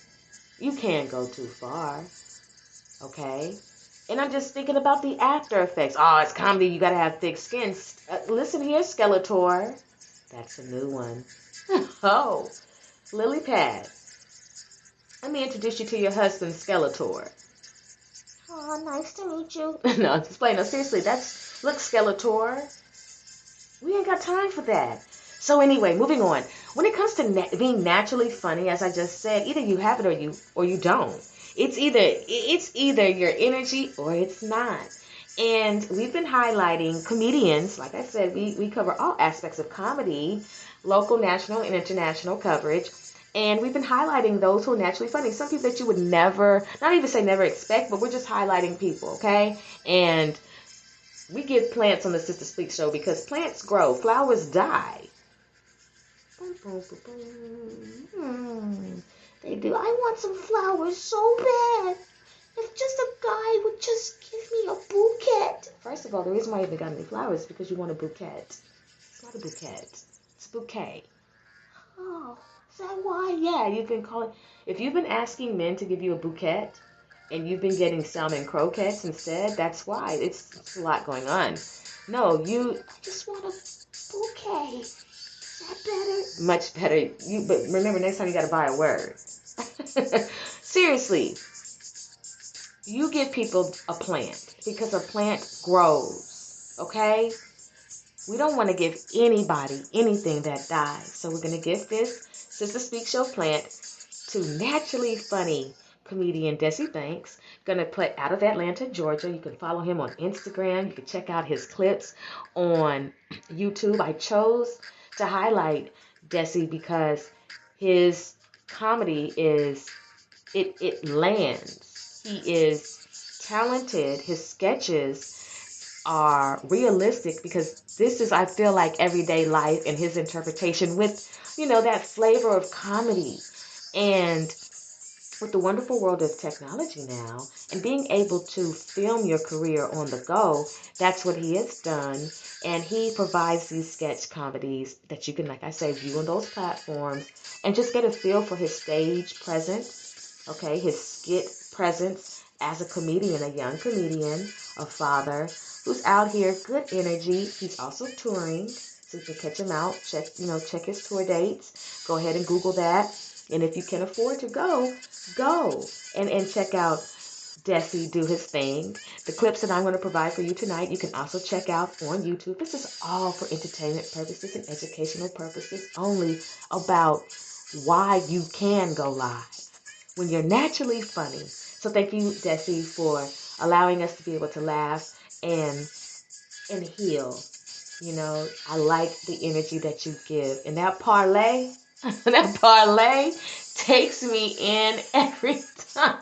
You can't go too far. Okay? And I'm just thinking about the after effects. Oh, it's comedy. You got to have thick skin. Listen here, Skeletor. That's a new one. Oh, Lily Pad. Let me introduce you to your husband, Skeletor. Oh, nice to meet you. No, I'm just playing. No, seriously, look, Skeletor. We ain't got time for that. So anyway, moving on. When it comes to being naturally funny, as I just said, either you have it or you don't. It's either your energy or it's not. And we've been highlighting comedians. Like I said, we cover all aspects of comedy, local, national, and international coverage. And we've been highlighting those who are naturally funny. Some people that you would never, not even say never expect, but we're just highlighting people, okay? And we give plants on the Sister Speak show because plants grow, flowers die. They do. I want some flowers so bad. If just a guy would just give me a bouquet. First of all, the reason why you haven't got any flowers is because you want a bouquet. It's not a bouquet. It's a bouquet. Oh, is that why? Yeah, you can call it. If you've been asking men to give you a bouquet and you've been getting salmon croquettes instead, that's why. It's a lot going on. No, I just want a bouquet. Is that better? Much better. But remember, next time you got to buy a word. Seriously, you give people a plant because a plant grows. Okay? We don't want to give anybody anything that dies. So we're going to give this Sister Speak Show plant to naturally funny comedian Desi Banks. Going to put out of Atlanta, Georgia. You can follow him on Instagram. You can check out his clips on YouTube. I chose to highlight Desi because his comedy it lands. He is talented. His sketches are realistic because this is, I feel like, everyday life and his interpretation with, that flavor of comedy. And with the wonderful world of technology now and being able to film your career on the go, that's what he has done. And he provides these sketch comedies that you can, like I say, view on those platforms and just get a feel for his stage presence, okay, his skit presence as a comedian, a young comedian, a father who's out here, good energy. He's also touring, so you can catch him out, check his tour dates. Go ahead and Google that. And if you can afford to go and check out Desi do his thing. The clips that I'm going to provide for you tonight, you can also check out on YouTube. This is all for entertainment purposes and educational purposes, only about why you can go live when you're naturally funny. So thank you, Desi, for allowing us to be able to laugh and heal. I like the energy that you give. And that parlay takes me in every time.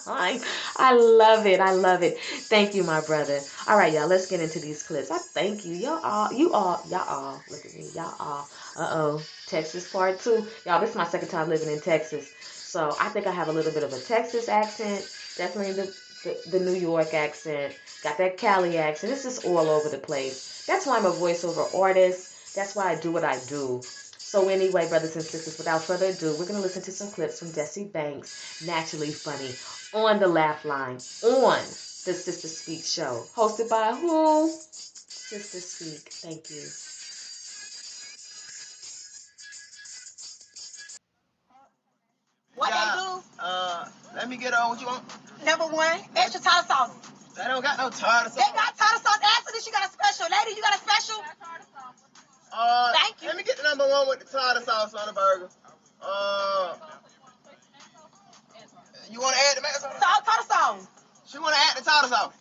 I love it. Thank you, my brother. All right, y'all, let's get into these clips. I thank you. Y'all all, look at me, y'all all. Texas part 2. Y'all, this is my second time living in Texas. So I think I have a little bit of a Texas accent, definitely the New York accent, got that Cali accent. It's just all over the place. That's why I'm a voiceover artist. That's why I do what I do. So anyway, brothers and sisters, without further ado, we're going to listen to some clips from Desi Banks, Naturally Funny, on the Laugh Line, on the Sister Speak Show. Hosted by who? Sister Speak. Thank you. What they do? Let me get on. What you want? Number 1, extra tartar sauce. They don't got no tartar sauce. They got tartar sauce. After this, you got a special. Lady, you got a special? Thank you. Let me get the number 1 with the tartar sauce on the burger. You want to add the tartar sauce? She want to add the tartar sauce.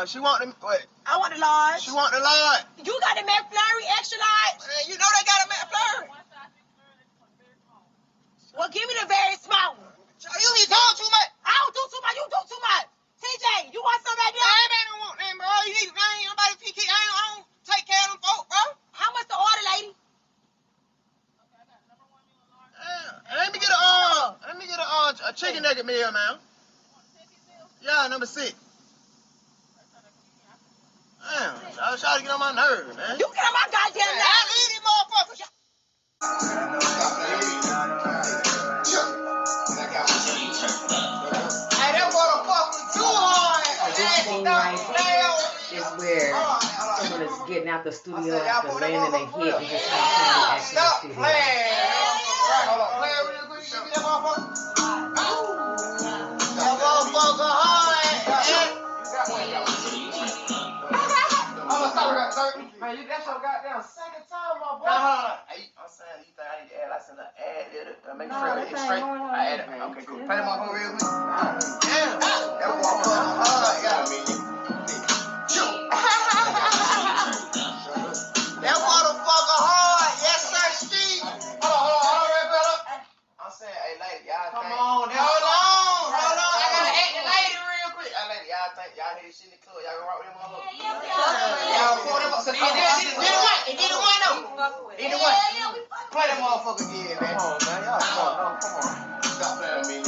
She want the what? I want the large. She want the large. You got the McFlurry extra large? Man, you know they got a McFlurry. Well, give me the very small one. You be doing too much. I don't do too much. You do too much. TJ, you want some right now? I don't want them, bro. You need to ain't nobody PK. I don't take care of them folk, bro. How much the order, lady? Let me get a chicken nugget meal, man. Yeah, number 6. Damn, I was trying to get on my nerves, man. You get on my goddamn nerves. I'll eat these motherfuckers. Hey, that motherfucker too hard. This thing right here is where someone is getting out the studio after landing a hit and just have somebody act in the studio. Hold on, play it real quick. Give me that motherfucker. That motherfucker hard. Man, that's your goddamn second time, my boy. No. I'm saying, you think I need to add like some ad it? Make sure it's straight. I add it. Okay, cool. Play the motherfucker real quick. Damn. That motherfucker hard. Yeah. That motherfucker hard. Yes, sir, Steve. Hold on, real fella. I'm saying, hey, lady, y'all think. Come on. Hold on. I gotta act the lady real quick. Hey, lady, y'all think y'all hear this shit in the club? Y'all gonna rock with them motherfuckers? Y'all pour them up. Either one. Play that motherfucker again, man. Come on, man. Y'all come on. Stop playing with me.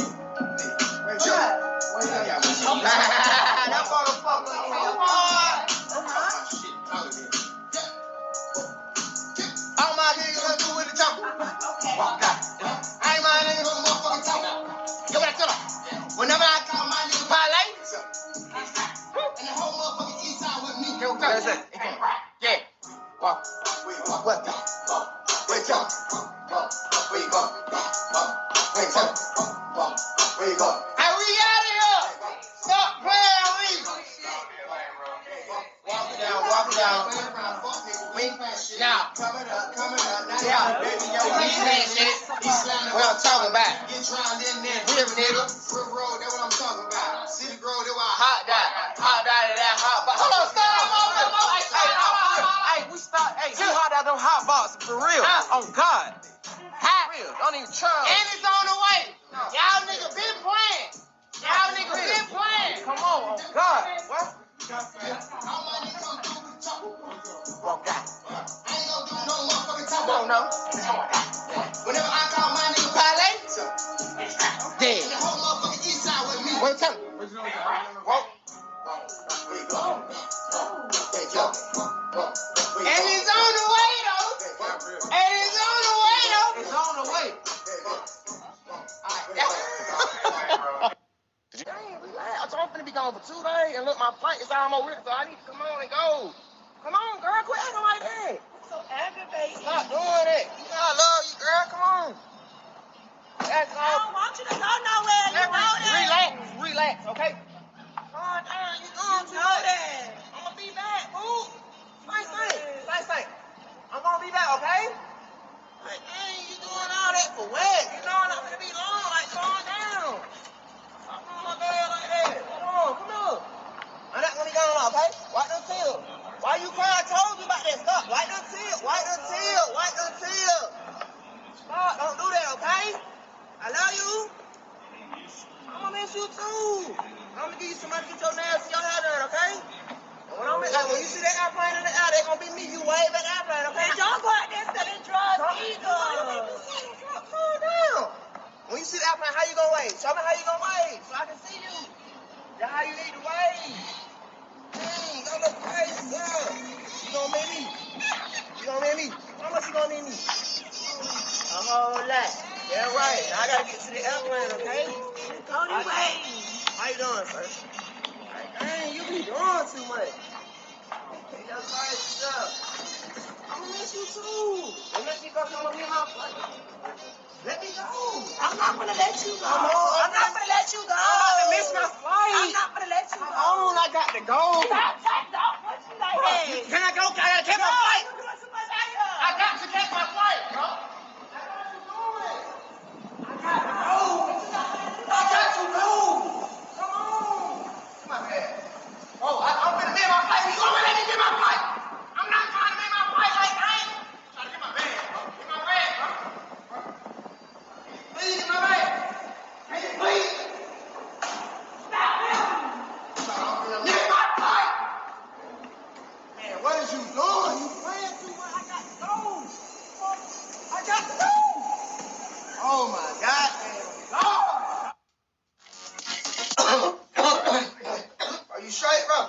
That motherfucker too hard. Now, yeah, these man shit. What I'm talking about. Real nigga. Hot dot. Hot dot of that hot box. Hold on, stop. Hey, we start. Hey, you hot out them hot box for real. On God. Hot. Real. Don't even try. And it's on the way. Y'all niggas been playing. Come on God. What? Walk down. Come on, no. Whenever I call my nigga Pale, dead. The whole motherfucking east side with me. What time? Walk. And it's on the way, though. It's on the way. I told him I'm finna be gone for 2 days, and look, my flight is almost ready, so I need to come on and go. Come on, girl, quit acting like that. So aggravating. Stop doing it. You know I love you, girl. Come on. That's all. I don't want you to go nowhere. You know that. Relax, okay? Calm down. You doing too much. I'm gonna be back, boo. Say. I'm gonna be back, okay? Like, dang, you doing all that for what? You know I'm not gonna be long. Like, calm down. Stop doing my bed like that. Come on. I'm not gonna be gone, okay? Wipe them tears. Why you crying? I told you about that. Stop. Wipe them tears. Stop. Don't do that, okay? I love you. I'm gonna miss you too. I'm gonna give you some money to get your nails and your hair done, okay? And when you see that airplane in the air, they gonna be me. You wave at the airplane, okay? And don't go out there selling drugs either. Calm down. When you see the airplane, how you gonna wave? Show me how you gonna wave so I can see you. That's how you need to wave. Dang, don't look crazy, girl. You gonna make me? How much you gonna need me? A whole lot. Yeah, right. Now I gotta get to the airplane, okay? Tony Wayne. How you doing, sir? Like, dang, you be doing too much. Hey, yo, crazy stuff. I'm gonna miss you too. Let me go. Come on, get my flight. Let me go. I'm not gonna let you go. Come on. I'm not gonna let you go. I'm about to miss my flight. I'm not gonna let you go. Come on, I got to go. Stop. What you like that? Can I go? I gotta catch my flight. You're doing too much out here. I got to catch my flight, bro. I got to go. Come on. Come on, man. Oh, I'm gonna miss my flight. You gonna let me get my flight? I'm not trying to miss my flight like that. I'm trying to get my bag, bro. Get my bag, bro. Please, get my bag. Please. Stop him. I'm gonna miss my flight. Man, what is you doing? You playing too much. I got to go. Oh my God, man. Are you straight, bro?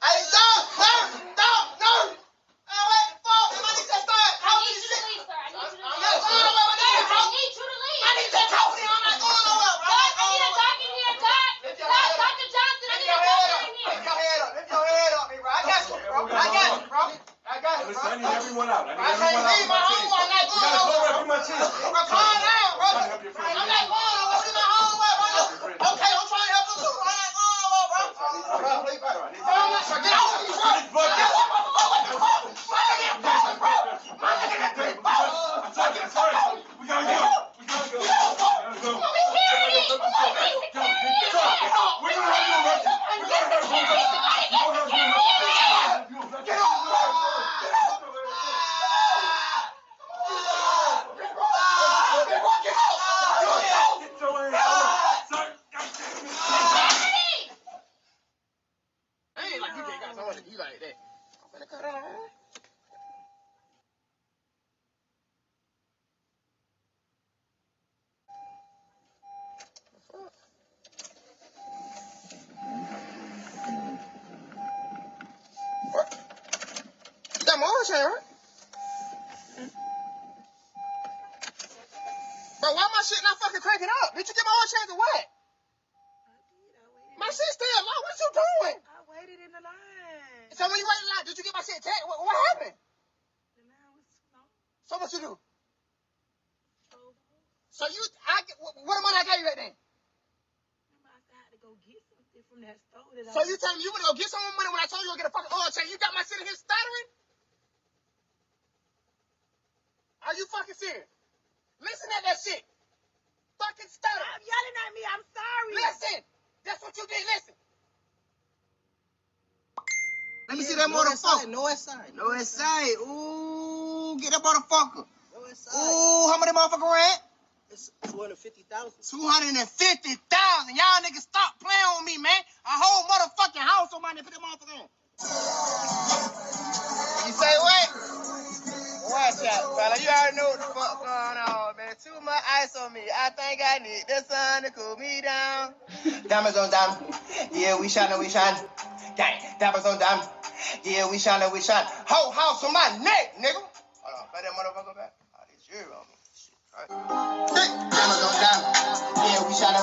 Hey, stop, no. What the fuck? I need to start. I need you to leave, sir. I'm not going nowhere with that, bro. I need you to leave. I need to talk to him. I'm not going nowhere, bro. Doc, I need a doc in here, Doc. Dr. Johnson, I need a doctor in here. Lift your head up, me, bro. I got you, bro. Listen, I need everyone out. I can't leave my home. I'm not going nowhere. Bro, calm down, bro. I'm not going nowhere. This is my home, bro. Okay, I'm trying to help you too. I'm not going nowhere, bro. Get off me, bro. We gotta go. You got my oil change, right? Bro, why my shit not fucking cranking up? Did you get my oil change or what? My shit's still low. What you doing? I waited in the line. So when you waited in line, did you get my shit tagged? What happened? The line was long. So what you do? So what money I gave you right then? Remember, I said I had to go get something. So you tell me you want to go get some more money when I told you to go get a fucking oil change? You got my shit in here stuttering? Are you fucking serious? Listen at that shit. Fucking stuttering. Stop yelling at me. I'm sorry. Listen. That's what you did. Listen. Let me see that motherfucker. No inside. No inside. Ooh, get that motherfucker. No inside. Ooh, how many motherfucker rent? It's 250,000. 250,000. Y'all niggas stop playing with me, man. A whole motherfucking house on my name. Put that motherfucker on. You say what? Watch out, fella. You already know what the fuck going on, man. Too much ice on me. I think I need the sun to cool me down. Diamonds on diamonds. Yeah, we shine. Gang, diamonds on diamonds. Yeah, we shine. Whole house on my neck, nigga. Hold on, play that motherfucker back. Oh, this you on me. Diamonds on diamonds. Yeah, we shine.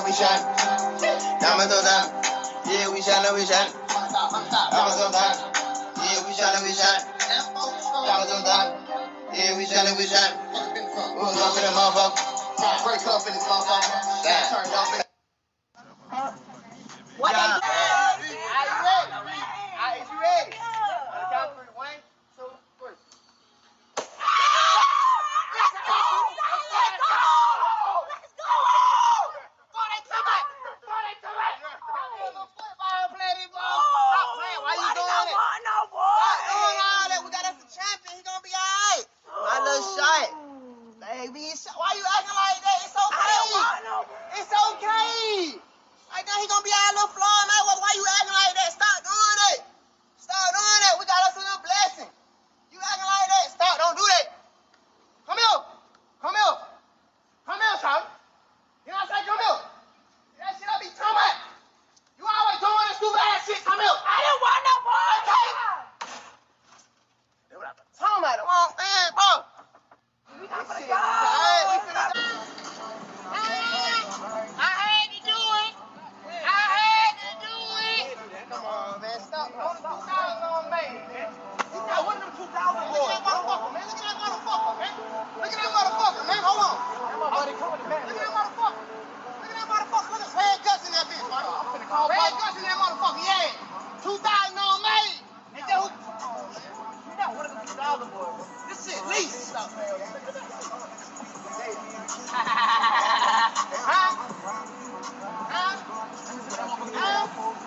Diamonds on diamonds. Yeah, we shine. Diamonds on diamonds. Yeah, we shine. Diamonds on diamonds. Yeah, we shine. Who's up in the motherfucker? Break up in this motherfucker. Damn. Turn up. What they do? Are you ready? Is you ready? On the count of 3. 1, 2, 3. Why you acting like that? It's okay. I don't want no. It's okay. Right now he gonna be our little flaw, man. Why you acting like that? Stop doing it. Stop doing that. We got us a little blessing. You acting like that? Stop. Don't do that. Come here. Come here, son. You know what I'm saying? Come here. That shit I be talking about. You always doing this stupid ass shit. Come here. I didn't want no boy. Okay. That's what I be talking about. Come on, man, bro. We not gonna go. I had to do it. Come on, man. Stop. Look at that motherfucker, man. Look at that motherfucker, man. Look at that motherfucker, man. Hold on. Look at that motherfucker. Look at that motherfucker. Look at red guts in that bitch, man. Red guts in that motherfucker, yeah. 2,000 on me. And then who? You know, one of the 2,000 boys. This shit lease. Stop, man.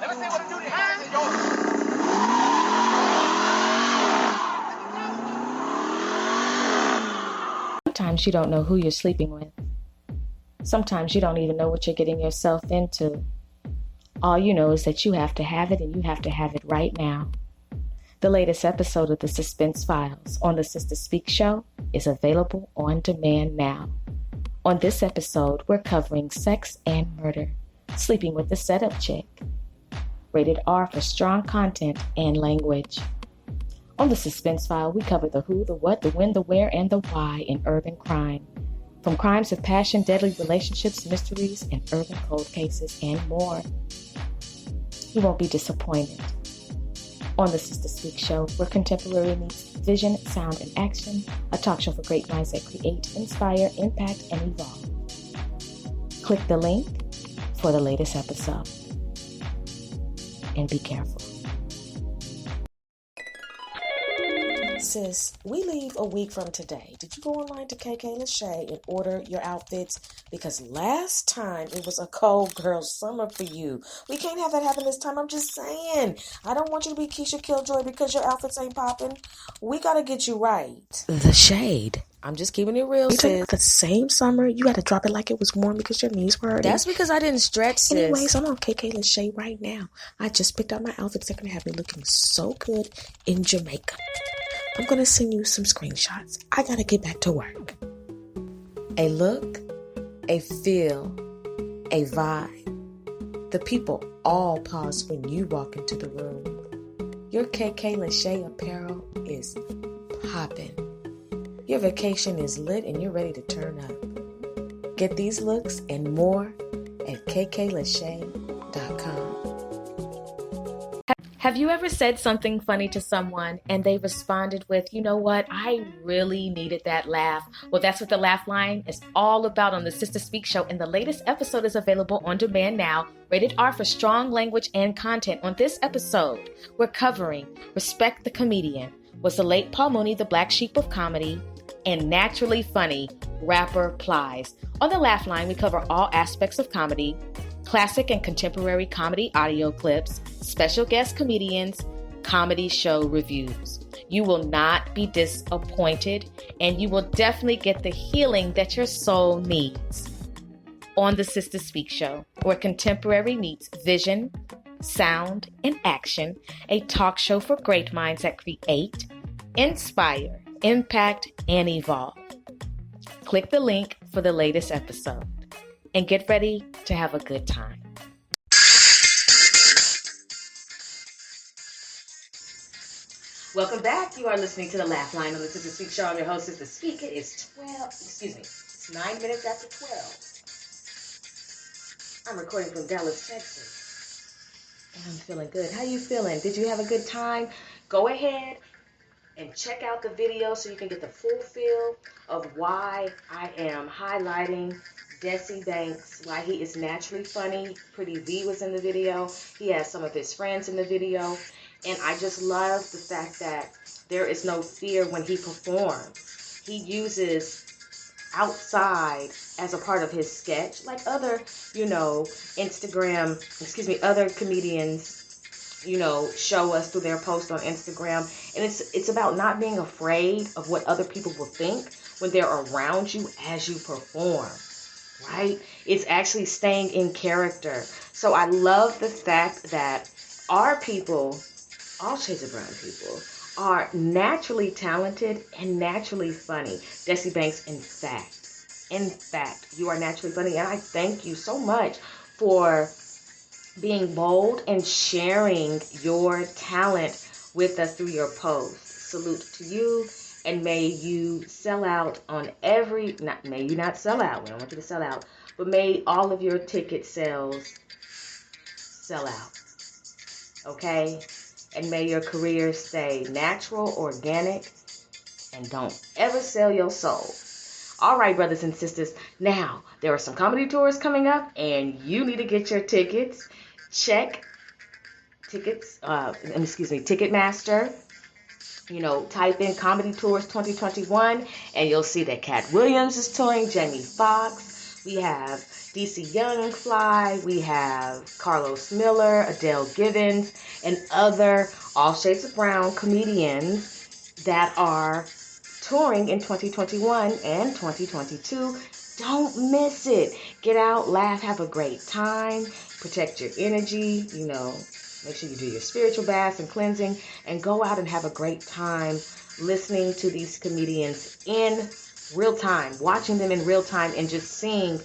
Let me see what it do to Sometimes you don't know who you're sleeping with. Sometimes you don't even know what you're getting yourself into. All you know is that you have to have it, and you have to have it right now. The latest episode of The Suspense Files on the Sister Speak Show is available on demand now. On this episode, we're covering sex and murder, sleeping with the setup chick. Rated R for strong content and language. On The Suspense File, we cover the who, the what, the when, the where, and the why in urban crime. From crimes of passion, deadly relationships, mysteries, and urban cold cases, and more. You won't be disappointed. On the Sister Speak Show, where contemporary meets vision, sound, and action, a talk show for great minds that create, inspire, impact, and evolve. Click the link for the latest episode. And be careful. Sis, we leave a week from today. Did you go online to KK Lachey and order your outfits? Because last time it was a cold girl summer for you. We can't have that happen this time. I'm just saying. I don't want you to be Keisha Killjoy because your outfits ain't popping. We gotta get you right. The shade. I'm just keeping it real, sis. The same summer, you had to drop it like it was warm because your knees were hurting. That's because I didn't stretch, sis. Anyways, I'm on KK Lachey right now. I just picked out my outfits that are going to have me looking so good in Jamaica. I'm going to send you some screenshots. I got to get back to work. A look, a feel, a vibe. The people all pause when you walk into the room. Your KK Lachey apparel is popping. Your vacation is lit and you're ready to turn up. Get these looks and more at kklachey.com. Have you ever said something funny to someone and they responded with, you know what, I really needed that laugh? Well, that's what the Laugh Line is all about on the Sister Speak Show, and the latest episode is available on demand now, rated R for strong language and content. On this episode, we're covering Respect the Comedian. Was the late Paul Mooney the black sheep of comedy? And Naturally Funny, Rapper Plies. On the Laugh Line, we cover all aspects of comedy, classic and contemporary comedy audio clips, special guest comedians, comedy show reviews. You will not be disappointed, and you will definitely get the healing that your soul needs. On the Sister Speak Show, where contemporary meets vision, sound, and action, a talk show for great minds that create, inspire, impact, and evolve. Click the link for the latest episode and get ready to have a good time. Welcome back. You are listening to the Laugh Line on the Sister Speak Show. I'm your host, Sister Speak. It's 9 minutes after 12. I'm recording from Dallas, Texas. And I'm feeling good. How you feeling? Did you have a good time? Go ahead and check out the video so you can get the full feel of why I am highlighting Desi Banks, why he is naturally funny. Pretty V was in the video. He has some of his friends in the video. And I just love the fact that there is no fear when he performs. He uses outside as a part of his sketch, like other, other comedians, show us through their posts on Instagram. And it's about not being afraid of what other people will think when they're around you as you perform, right? It's actually staying in character. So I love the fact that our people, all shades of brown people, are naturally talented and naturally funny. Desi Banks, in fact, you are naturally funny. And I thank you so much for being bold and sharing your talent with us through your posts. Salute to you, and may you sell out on may you not sell out, we don't want you to sell out, but may all of your ticket sales sell out, okay? And may your career stay natural, organic, and don't ever sell your soul. All right, brothers and sisters. Now, there are some comedy tours coming up, and you need to get your tickets. Check Ticketmaster. Type in Comedy Tours 2021, and you'll see that Cat Williams is touring, Jamie Foxx. We have DC Youngfly, we have Carlos Miller, Adele Givens, and other all shades of brown comedians that are touring in 2021 and 2022. Don't miss it. Get out, laugh, have a great time, protect your energy, make sure you do your spiritual baths and cleansing, and go out and have a great time listening to these comedians in real time, watching them in real time, and just seeing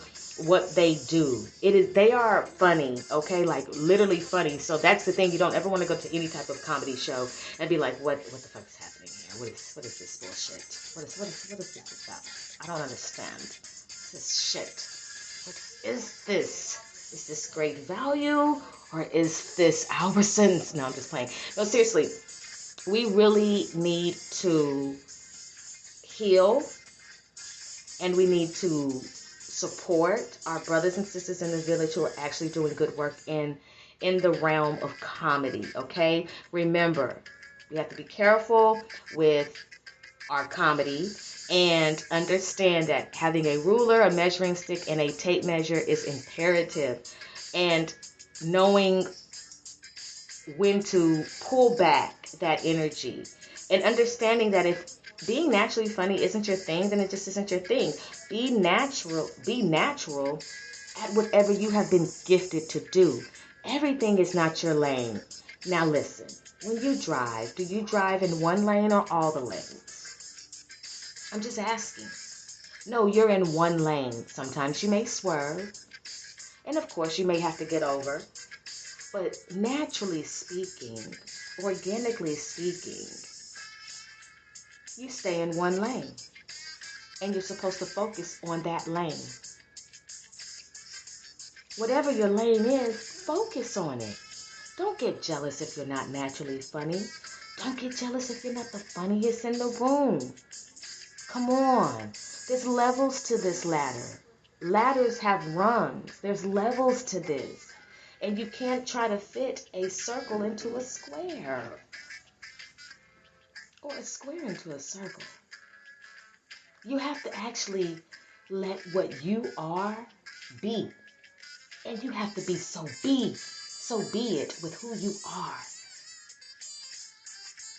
what they do. They are funny, okay? Like literally funny. So that's the thing. You don't ever want to go to any type of comedy show and be like, what the fuck is happening here? What is this bullshit? What is this about? I don't understand. What's this shit? What is this? Is this great value, or is this Albertsons? No, I'm just playing. No, seriously, we really need to heal, and we need to support our brothers and sisters in the village who are actually doing good work in the realm of comedy, okay? Remember, we have to be careful with our comedy and understand that having a ruler, a measuring stick, and a tape measure is imperative. And knowing when to pull back that energy, and understanding that if being naturally funny isn't your thing, then it just isn't your thing. Be natural at whatever you have been gifted to do. Everything is not your lane. Now listen, when you drive, do you drive in one lane or all the lanes? I'm just asking. No, you're in one lane. Sometimes you may swerve, and of course you may have to get over. But naturally speaking, organically speaking, you stay in one lane, and you're supposed to focus on that lane. Whatever your lane is, focus on it. Don't get jealous if you're not naturally funny. Don't get jealous if you're not the funniest in the room. Come on. There's levels to this ladder. Ladders have rungs. There's levels to this. And you can't try to fit a circle into a square. Or a square into a circle. You have to actually let what you are be. And you have to be so be it with who you are.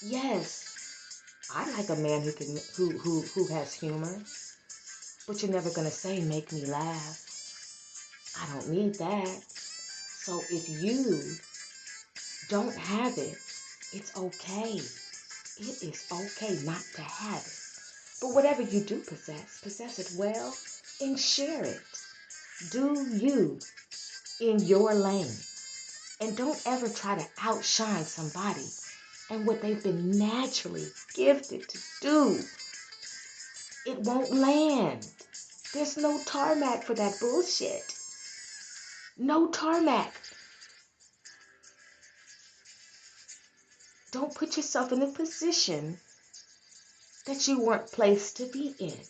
Yes, I like a man who has humor. But you're never gonna say make me laugh. I don't need that. So if you don't have it, it's okay. It is okay not to have it. But whatever you do possess it well and share it. Do you in your lane. And don't ever try to outshine somebody and what they've been naturally gifted to do. It won't land. There's no tarmac for that bullshit. No tarmac. Don't put yourself in a position that you weren't placed to be in.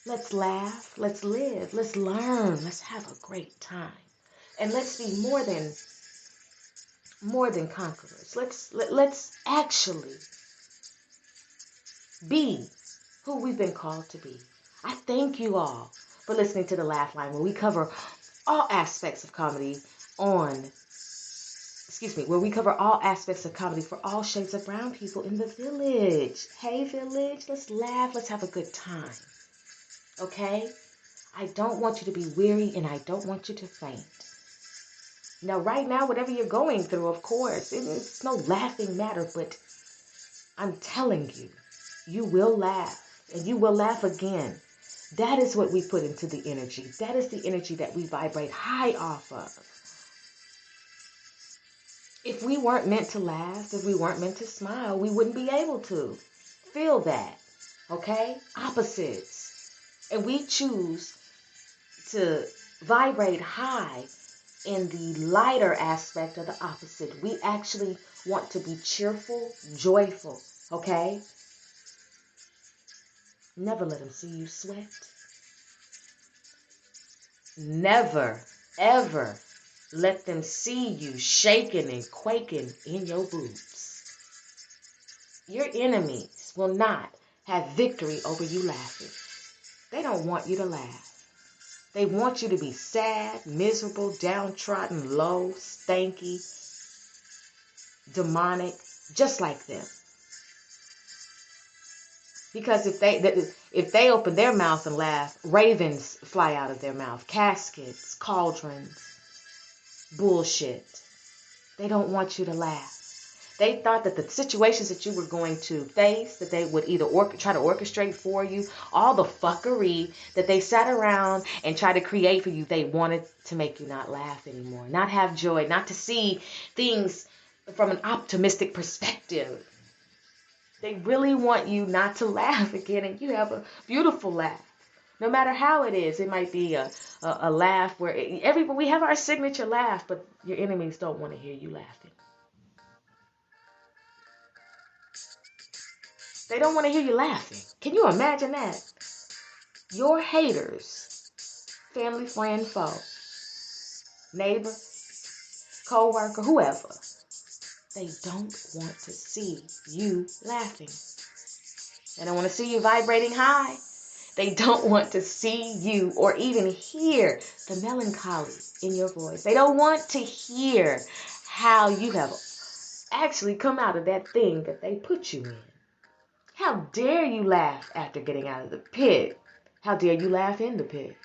Let's laugh, let's live, let's learn, let's have a great time. And let's be more than conquerors. Let's actually be who we've been called to be. I thank you all for listening to The Laugh Line, where we cover all aspects of comedy where we cover all aspects of comedy for all shades of brown people in the village. Hey, village, let's laugh, let's have a good time. Okay? I don't want you to be weary and I don't want you to faint. Now, right now, whatever you're going through, of course, it's no laughing matter, but I'm telling you, you will laugh and you will laugh again. That is what we put into the energy. That is the energy that we vibrate high off of. If we weren't meant to laugh, if we weren't meant to smile, we wouldn't be able to feel that. Okay? Opposites. And we choose to vibrate high in the lighter aspect of the opposite. We actually want to be cheerful, joyful. Okay? Never let them see you sweat. Never, ever let them see you shaking and quaking in your boots. Your enemies will not have victory over you laughing. They don't want you to laugh. They want you to be sad, miserable, downtrodden, low, stanky, demonic, just like them. Because if they open their mouth and laugh, ravens fly out of their mouth, caskets, cauldrons, bullshit. They don't want you to laugh. They thought that the situations that you were going to face, that they would either try to orchestrate for you, all the fuckery that they sat around and tried to create for you, they wanted to make you not laugh anymore, not have joy, not to see things from an optimistic perspective. They really want you not to laugh again, and you have a beautiful laugh. No matter how it is, it might be a laugh where we have our signature laugh, but your enemies don't want to hear you laughing. They don't want to hear you laughing. Can you imagine that? Your haters, family, friend, foe, neighbor, co-worker, whoever, they don't want to see you laughing. They don't want to see you vibrating high. They don't want to see you or even hear the melancholy in your voice. They don't want to hear how you have actually come out of that thing that they put you in. How dare you laugh after getting out of the pit? How dare you laugh in the pit?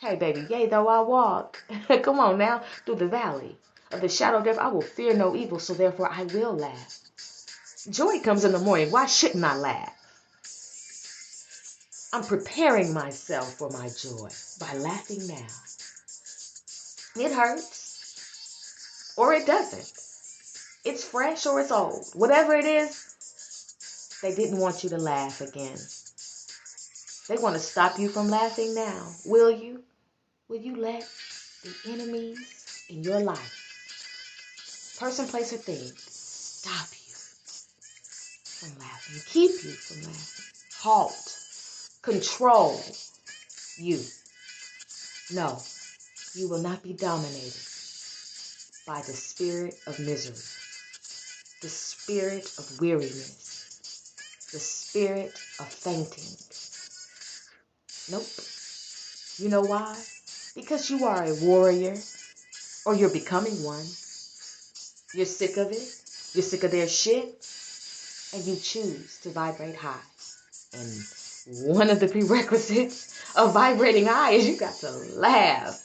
Hey, baby, yea, though I walk. Come on now, through the valley of the shadow of death, I will fear no evil, so therefore I will laugh. Joy comes in the morning. Why shouldn't I laugh? I'm preparing myself for my joy by laughing now. It hurts, or it doesn't. It's fresh or it's old. Whatever it is, they didn't want you to laugh again. They want to stop you from laughing now. Will you? Will you let the enemies in your life person, place, or thing stop you from laughing, keep you from laughing, halt, control you. No, you will not be dominated by the spirit of misery, the spirit of weariness, the spirit of fainting. Nope. You know why? Because you are a warrior, or you're becoming one. You're sick of it. You're sick of their shit. And you choose to vibrate high. And one of the prerequisites of vibrating high is you got to laugh.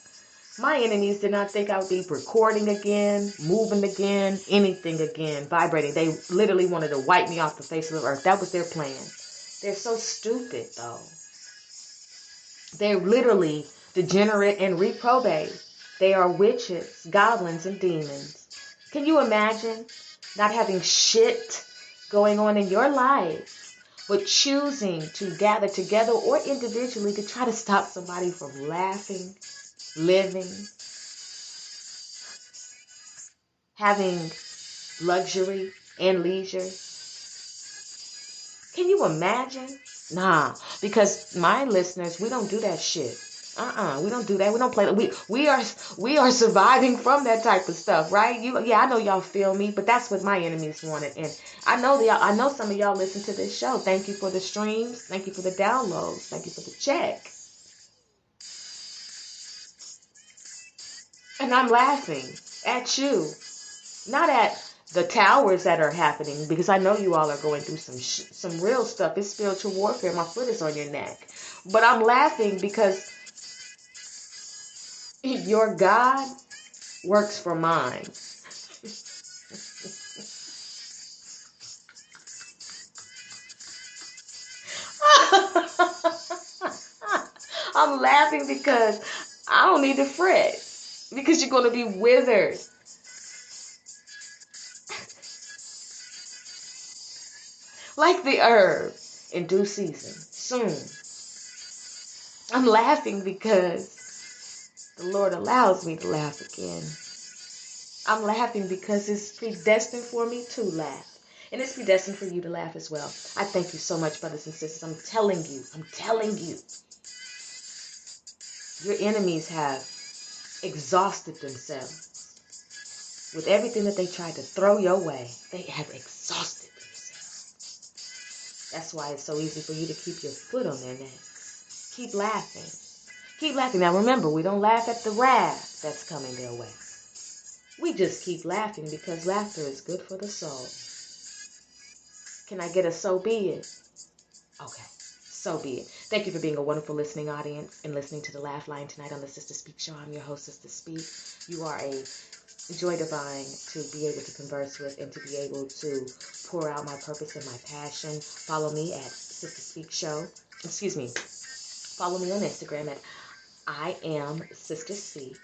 My enemies did not think I would be recording again, moving again, anything again, vibrating. They literally wanted to wipe me off the face of the earth. That was their plan. They're so stupid, though. They're literally degenerate and reprobate. They are witches, goblins, and demons. Can you imagine not having shit going on in your life, but choosing to gather together or individually to try to stop somebody from laughing, living, having luxury and leisure? Can you imagine? Nah, because my listeners, we don't do that shit. We don't do that. We don't play. We are surviving from that type of stuff, right? I know y'all feel me, but that's what my enemies wanted, and I know some of y'all listen to this show. Thank you for the streams. Thank you for the downloads. Thank you for the check. And I'm laughing at you, not at the towers that are happening, because I know you all are going through some real stuff. It's spiritual warfare. My foot is on your neck. But I'm laughing because your God works for mine. I'm laughing because I don't need to fret, because you're going to be withered. Like the herb in due season, soon. I'm laughing because the Lord allows me to laugh again. I'm laughing because it's predestined for me to laugh. And it's predestined for you to laugh as well. I thank you so much, brothers and sisters. I'm telling you. Your enemies have exhausted themselves with everything that they tried to throw your way. They have exhausted themselves. That's why it's so easy for you to keep your foot on their necks. Keep laughing. Keep laughing. Now remember, we don't laugh at the wrath that's coming their way. We just keep laughing because laughter is good for the soul. Can I get a so be it? Okay, so be it. Thank you for being a wonderful listening audience and listening to the Laugh Line tonight on the Sister Speak Show. I'm your host, Sister Speak. You are a joy divine to be able to converse with and to be able to pour out my purpose and my passion. Follow me at Sister Speak Show. Follow me on Instagram at I am Sister Speak.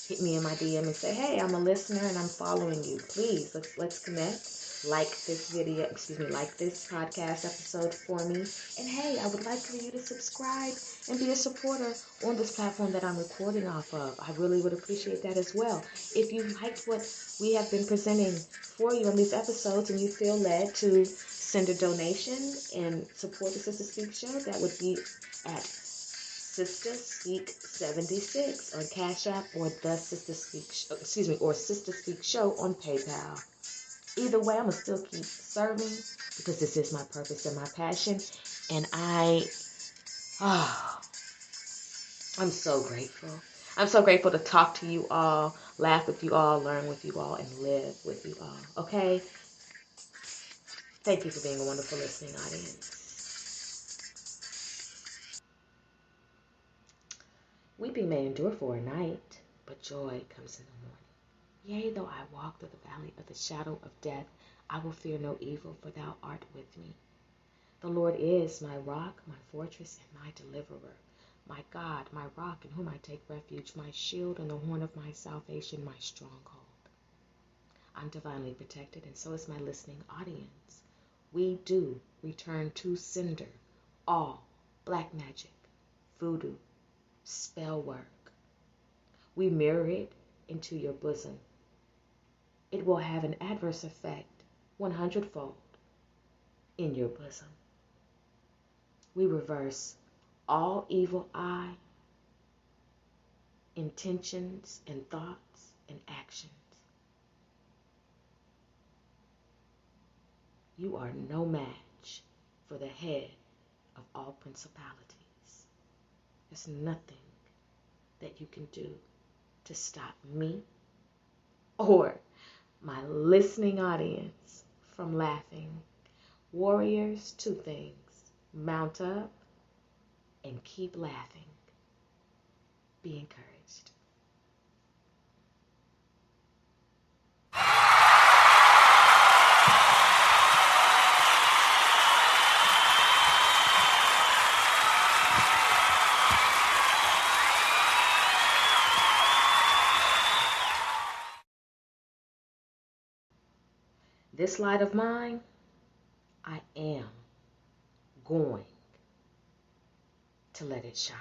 Hit me in my DM and say, hey, I'm a listener and I'm following you. Please, let's connect. Like this podcast episode for me. And hey, I would like for you to subscribe and be a supporter on this platform that I'm recording off of. I really would appreciate that as well. If you liked what we have been presenting for you on these episodes and you feel led to send a donation and support the Sister Speak Show, that would be at Sister Speak 76 on Cash App or Sister Speak Show on PayPal. Either way, I'm going to still keep serving because this is my purpose and my passion. And I'm so grateful. I'm so grateful to talk to you all, laugh with you all, learn with you all, and live with you all. Okay? Thank you for being a wonderful listening audience. Weeping may endure for a night, but joy comes in the morning. Yea, though I walk through the valley of the shadow of death, I will fear no evil, for thou art with me. The Lord is my rock, my fortress, and my deliverer, my God, my rock, in whom I take refuge, my shield and the horn of my salvation, my stronghold. I'm divinely protected, and so is my listening audience. We do return to sender all black magic, voodoo, spell work. We mirror it into your bosom. it will have an adverse effect 100-fold in your bosom. We reverse all evil eye, intentions and thoughts and actions. You are no match for the head of all principalities. There's nothing that you can do to stop me or my listening audience from laughing. Warriors, 2 things. Mount up and keep laughing. Be encouraged. This light of mine, I am going to let it shine.